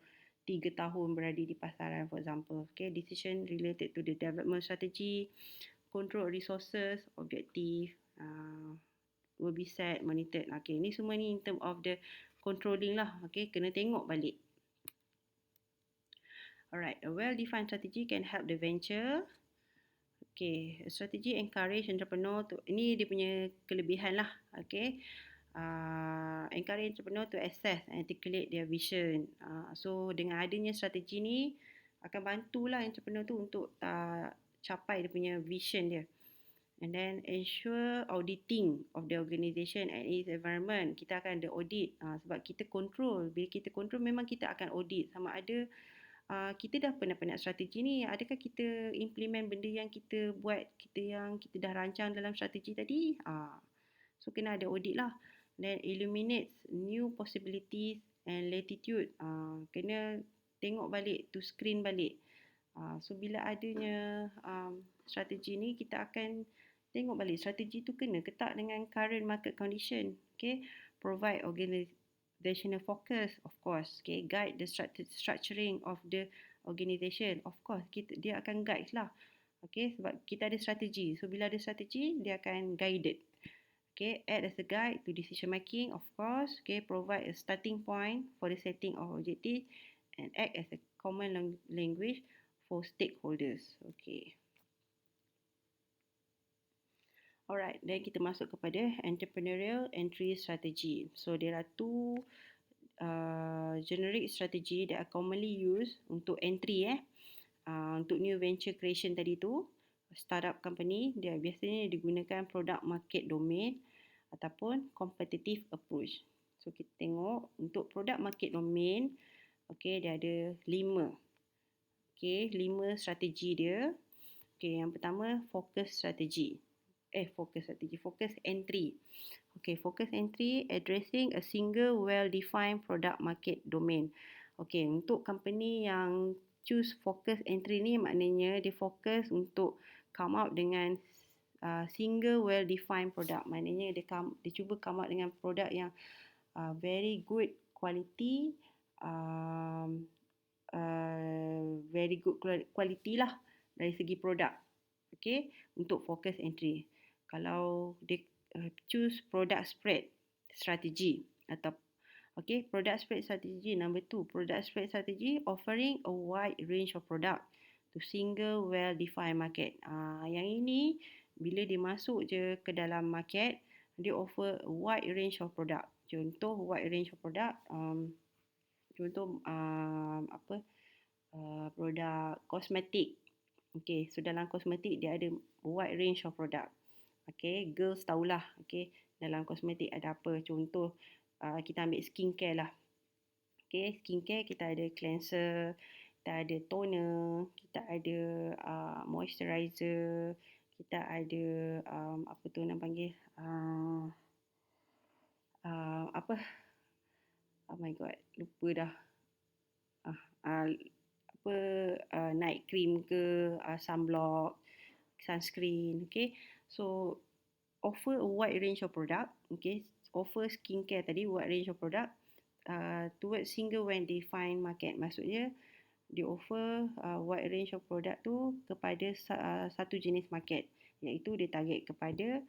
3 tahun berada di pasaran, for example. Okay, decision related to the development strategy, control resources, objective will be set, monitored. Okay, ni semua ni in term of the controlling lah. Okay, kena tengok balik. Alright, a well-defined strategy can help the venture. Okay, strategy encourage entrepreneur to, ini dia punya kelebihan lah. Okay, encourage entrepreneur to assess and articulate their vision. So dengan adanya strategi ni akan bantulah entrepreneur tu untuk capai dia punya vision dia. And then ensure auditing of the organisation and its environment. Kita akan ada audit sebab kita control. Bila kita control memang kita akan audit sama ada kita dah penat-penat strategi ni, adakah kita implement benda yang kita buat, yang kita dah rancang dalam strategi tadi. So kena ada audit lah. Then illuminates new possibilities and latitude. Kena tengok balik, to screen balik. So bila adanya strategi ni, kita akan tengok balik strategi tu kena ketak dengan current market condition. Okay, provide organizational focus, of course. Okay, guide the structuring of the organisation, of course. Dia akan guide lah. Okay, sebab kita ada strategi. So bila ada strategi, dia akan guided. Okay, act as a guide to decision making, of course. Okay, provide a starting point for the setting of objective and act as a common language for stakeholders. Okay. Alright, then kita masuk kepada entrepreneurial entry strategy. So there are two generic strategy that are commonly used untuk entry untuk new venture creation tadi tu. Startup company, dia biasanya digunakan product market domain ataupun competitive approach. So kita tengok untuk product market domain, okay, dia ada 5. Okay, 5 strategi dia. Okay, yang pertama focus strategi. Focus entry. Okay, focus entry addressing a single well-defined product market domain. Okay, untuk company yang choose focus entry ni maknanya dia fokus untuk come out dengan single well-defined product. Maknanya dia cuba come out dengan produk yang very good quality, very good quality lah dari segi produk. Okay, untuk focus entry. Kalau dia choose product spread strategy atau product spread strategy number 2, product spread strategy offering a wide range of product to single well-defined market. Yang ini bila dia masuk je ke dalam market, dia offer a wide range of product. Contoh wide range of product, produk kosmetik. Okay, so dalam kosmetik dia ada wide range of product. Okay, girls tahulah. Okay, dalam kosmetik ada apa. Contoh, kita ambil skincare lah. Okay, skincare kita ada cleanser, kita ada toner, kita ada moisturizer, kita ada apa tu nak panggil, oh my god, lupa dah. Night cream ke, sunblock, sunscreen. Okay, so offer a wide range of product. Okay, offer skincare tadi wide range of product towards single when defined market. Maksudnya dia offer wide range of product tu kepada satu jenis market, iaitu dia target kepada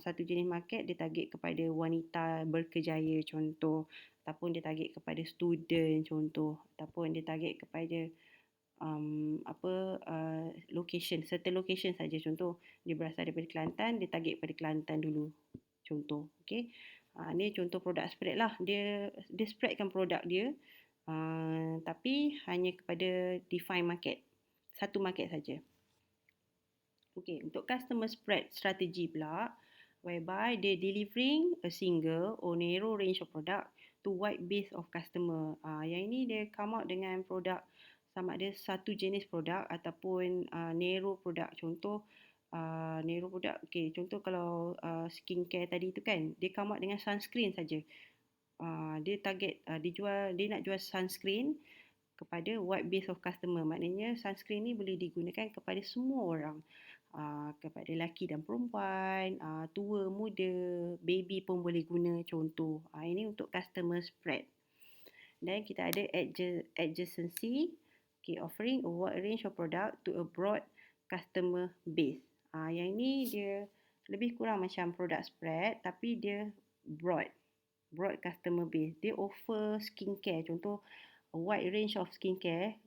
satu jenis market, dia target kepada wanita berkejaya contoh, ataupun dia target kepada student contoh, ataupun dia target kepada location, certain location saja. Contoh dia berasal daripada Kelantan, dia target pada Kelantan dulu contoh. Okay, ni contoh produk spread lah. Dia spreadkan produk dia tapi hanya kepada defined market, satu market saja. Okay, untuk customer spread strategy pula, whereby they delivering a single or narrow range of product to wide base of customer. Yang ini dia come out dengan produk sama ada satu jenis produk ataupun narrow produk. Contoh narrow produk, okay, contoh kalau skincare tadi tu kan, dia come out dengan sunscreen saja. Dia target, dia nak jual sunscreen kepada wide base of customer. Maknanya sunscreen ni boleh digunakan kepada semua orang. kepada lelaki dan perempuan, tua, muda, baby pun boleh guna contoh. Ini untuk customer spread. Dan kita ada adjacency, okay, offering a wide range of product to a broad customer base. Yang ini dia lebih kurang macam product spread tapi dia broad customer base. Dia offer skincare, contoh a wide range of skincare,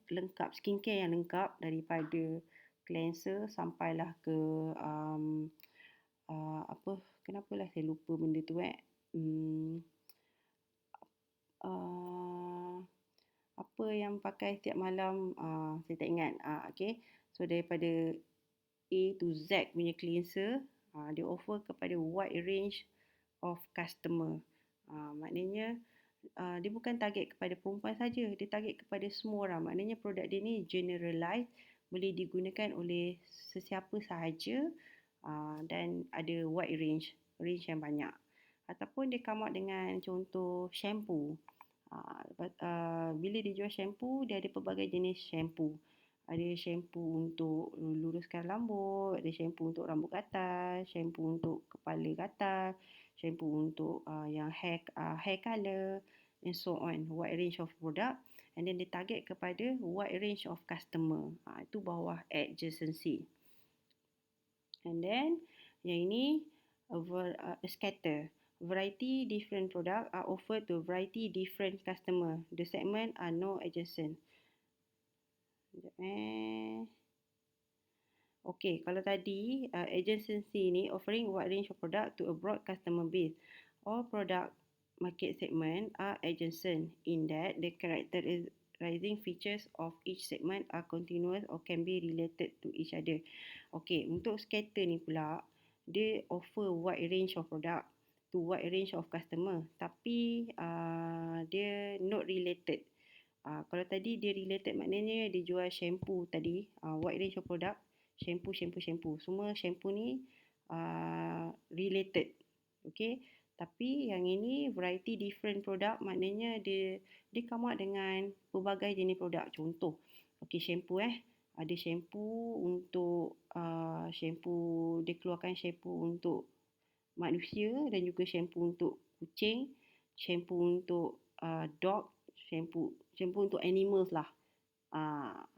skincare yang lengkap daripada cleanser sampailah ke kenapalah saya lupa benda tu apa yang pakai setiap malam, saya tak ingat. Okay, so daripada A to Z punya cleanser, dia offer kepada wide range of customer. Maknanya dia bukan target kepada perempuan saja, dia target kepada semua orang. Maknanya produk dia ni generalize, boleh digunakan oleh sesiapa sahaja, dan ada wide range yang banyak. Ataupun dia come out dengan contoh shampoo. Bila dia jual shampoo, dia ada pelbagai jenis shampoo. Ada shampoo untuk luruskan rambut, ada shampoo untuk rambut gatal, shampoo untuk kepala gatal, shampoo untuk yang hair color, and so on. Wide range of product, and then dia target kepada wide range of customer. Itu bawah adjacency. And then yang ini a scatter. Variety different product are offered to variety different customer. The segment are no adjacent. Okay, kalau tadi adjacency ni offering wide range of product to a broad customer base. All product market segment are adjacent in that the characterizing features of each segment are continuous or can be related to each other. Okay, untuk scatter ni pula, dia offer wide range of product to wide range of customer, tapi dia not related. Kalau tadi dia related, maknanya dia jual shampoo tadi, wide range of product, shampoo. Semua shampoo ni related. Okay, tapi yang ini variety different product, maknanya dia come out dengan pelbagai jenis produk. Contoh, okay, shampoo ada shampoo untuk shampoo, dia keluarkan shampoo untuk manusia dan juga shampoo untuk kucing, shampoo untuk dog, shampoo untuk animals lah.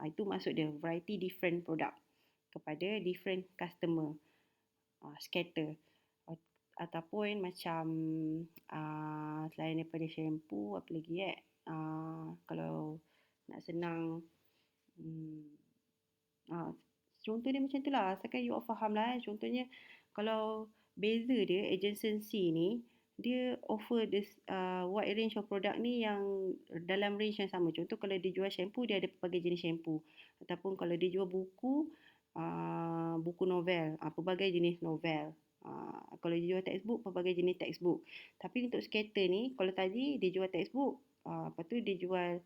Itu maksud dia variety different product kepada different customer. Scatter. Ataupun macam selain daripada shampoo, apa lagi kalau nak senang, contoh dia macam tu lah, asalkan you all faham lah. Contohnya kalau beza dia adjacency ni, dia offer this wide range of product ni yang dalam range yang sama. Contoh kalau dia jual shampoo, dia ada pelbagai jenis shampoo. Ataupun kalau dia jual buku novel, pelbagai jenis novel. Kalau dia jual textbook, pelbagai jenis textbook. Tapi untuk scatter ni, kalau tadi dia jual textbook, lepas tu dia jual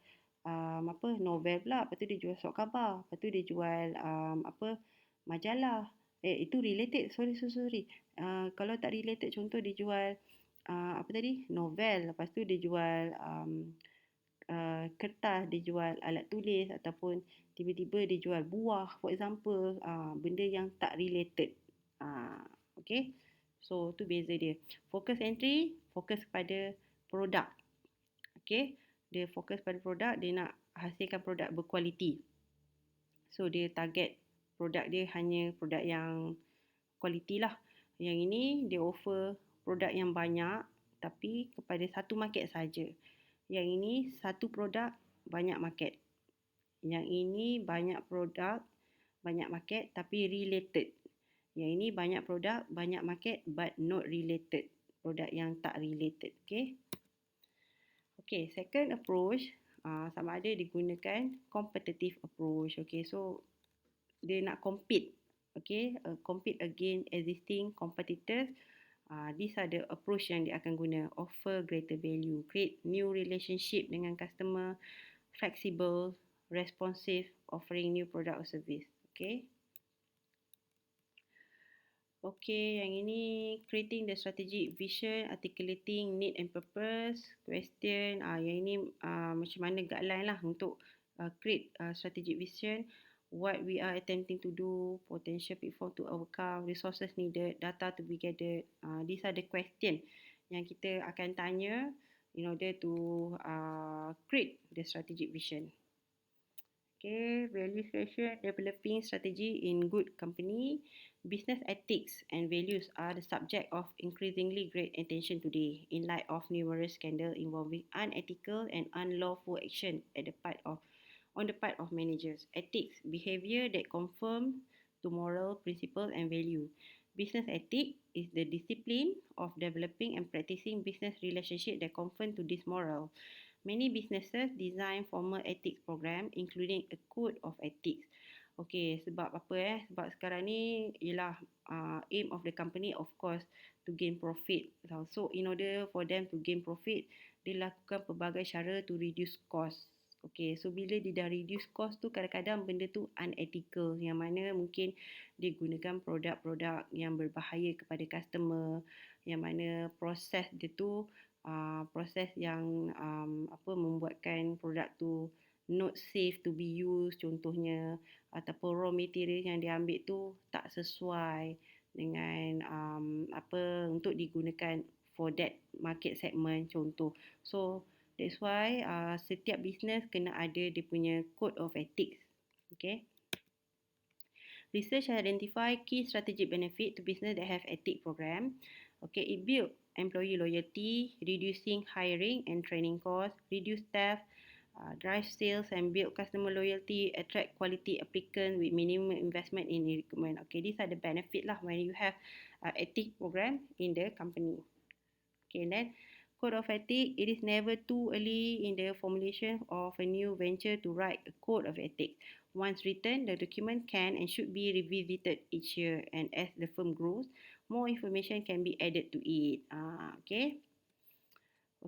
novel pula, lepas tu dia jual surat khabar, lepas tu dia jual majalah. Itu related. Sorry. Kalau tak related, contoh dia jual novel, lepas tu dia jual kertas, dia jual alat tulis, ataupun tiba-tiba dia jual buah, for example, benda yang tak related. Okay, so tu beza dia. Focus entry, fokus pada produk. Okay, dia fokus pada produk, dia nak hasilkan produk berkualiti. So dia target produk dia hanya produk yang kualiti lah. Yang ini dia offer produk yang banyak tapi kepada satu market saja. Yang ini satu produk banyak market. Yang ini banyak produk banyak market tapi related. Yang ini banyak produk banyak market but not related. Produk yang tak related. Okay, second approach, sama ada digunakan competitive approach. Okay, so dia nak compete. Okay, compete against existing competitors. These are the approach yang dia akan guna. Offer greater value, create new relationship dengan customer, flexible, responsive, offering new product or service. Okay, yang ini creating the strategic vision, articulating need and purpose, question. Yang ini macam mana guideline lah untuk create strategic vision, what we are attempting to do, potential pitfall to overcome, resources needed, data to be gathered. These are the question yang kita akan tanya in order to create the strategic vision. Okay, value creation, developing strategy in good company. Business ethics and values are the subject of increasingly great attention today in light of numerous scandals involving unethical and unlawful action on the part of managers. Ethics, behavior that conform to moral principles and value. Business ethics is the discipline of developing and practicing business relationship that conform to this moral. Many businesses design formal ethics program including a code of ethics. Okay, sebab apa Sebab sekarang ni ialah aim of the company of course to gain profit. So in order for them to gain profit, dia lakukan pelbagai cara to reduce cost. Okay, so bila dia dah reduce cost tu kadang-kadang benda tu unethical yang mana mungkin dia gunakan produk-produk yang berbahaya kepada customer, yang mana proses dia tu proses yang membuatkan produk tu not safe to be used contohnya, ataupun raw material yang diambil tu tak sesuai dengan untuk digunakan for that market segment contoh. So that's why setiap business kena ada dia punya code of ethics. Okay. Research identify key strategic benefit to business that have ethic program. Okay, it build employee loyalty, reducing hiring and training costs, reduce theft, drive sales and build customer loyalty, attract quality applicant with minimum investment in recruitment. Okay, these are the benefit lah when you have ethic program in the company. Okay, and then code of ethics, it is never too early in the formulation of a new venture to write a code of ethics. Once written, the document can and should be revisited each year, and as the firm grows, more information can be added to it. Okay.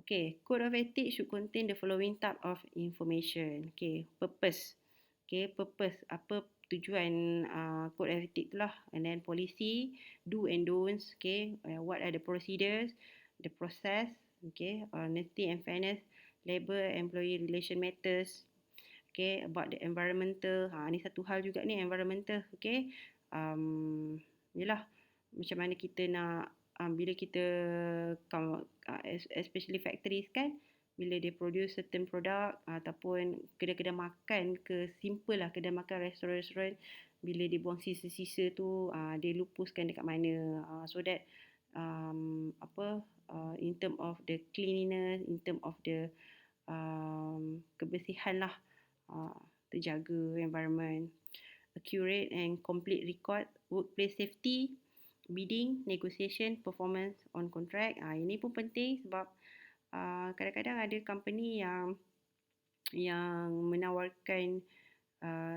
Okay, code of ethics should contain the following type of information. Okay, purpose. Okay, purpose. Apa tujuan code of ethics tu lah. And then policy, do and don'ts. Okay, what are the procedures, the process. Okay, honesty and fairness, labor, employee relation matters. Okay, about the environmental. Ni satu hal juga ni, environmental. Okay, yelah, macam mana kita nak bila kita especially factories kan, bila dia produce certain product ataupun kedai-kedai makan ke, simple lah kedai makan, restoran-restoran, bila dia buang sisa-sisa tu dia lupuskan dekat mana, so that in term of the cleanliness, in term of the kebersihan lah, terjaga environment. Accurate and complete record, workplace safety, bidding, negotiation, performance on contract. Ini pun penting sebab kadang-kadang ada company yang menawarkan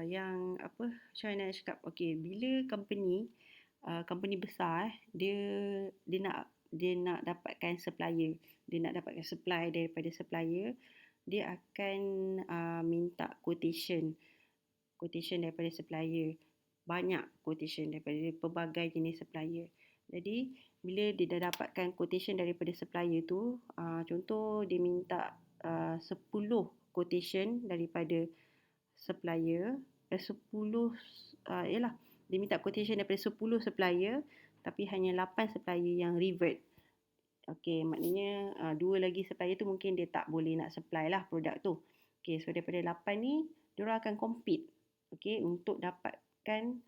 yang macam mana nak cakap, okay, bila company besar dia nak dapatkan supplier, dia nak dapatkan supply daripada supplier, dia akan minta quotation daripada supplier, banyak quotation daripada pelbagai jenis supplier. Jadi bila dia dah dapatkan quotation daripada supplier tu, contoh dia minta 10 quotation daripada supplier, 10 dia minta quotation daripada 10 supplier tapi hanya 8 supplier yang revert. Okay, maknanya 2 lagi supplier tu mungkin dia tak boleh nak supply lah produk tu. Okay, so daripada 8 ni diorang akan compete, okay, untuk dapatkan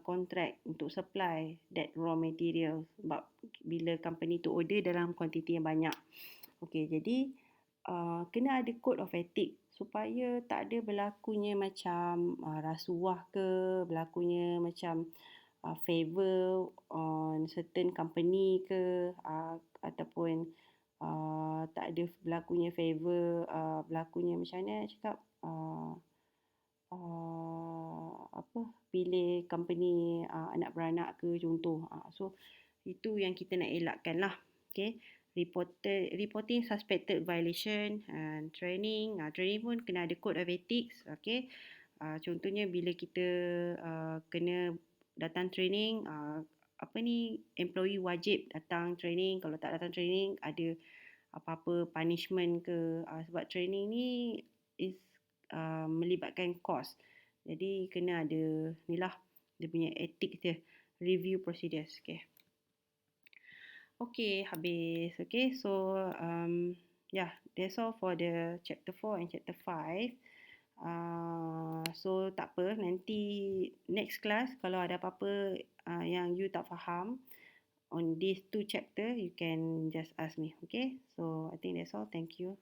kontrak untuk supply that raw material sebab bila company tu order dalam kuantiti yang banyak. Okay, jadi kena ada code of ethics supaya tak ada berlakunya macam rasuah ke, berlakunya macam favor on certain company ke, ataupun tak ada berlakunya favor, berlakunya macam mana cakap, pilih company anak beranak ke contoh. So itu yang kita nak elakkan lah. Okay, reporting suspected violation and training. Training pun kena ada code of ethics. Okay, contohnya bila kita kena datang training, employee wajib datang training. Kalau tak datang training ada apa-apa punishment ke, sebab training ni is melibatkan cost. Jadi kena ada ni lah, dia punya ethics dia, review procedures. Okay, habis. Okay, so yeah, that's all for the chapter 4 and chapter 5. So tak apa, nanti next class kalau ada apa-apa yang you tak faham on these two chapter, you can just ask me. Okay, so I think that's all. Thank you.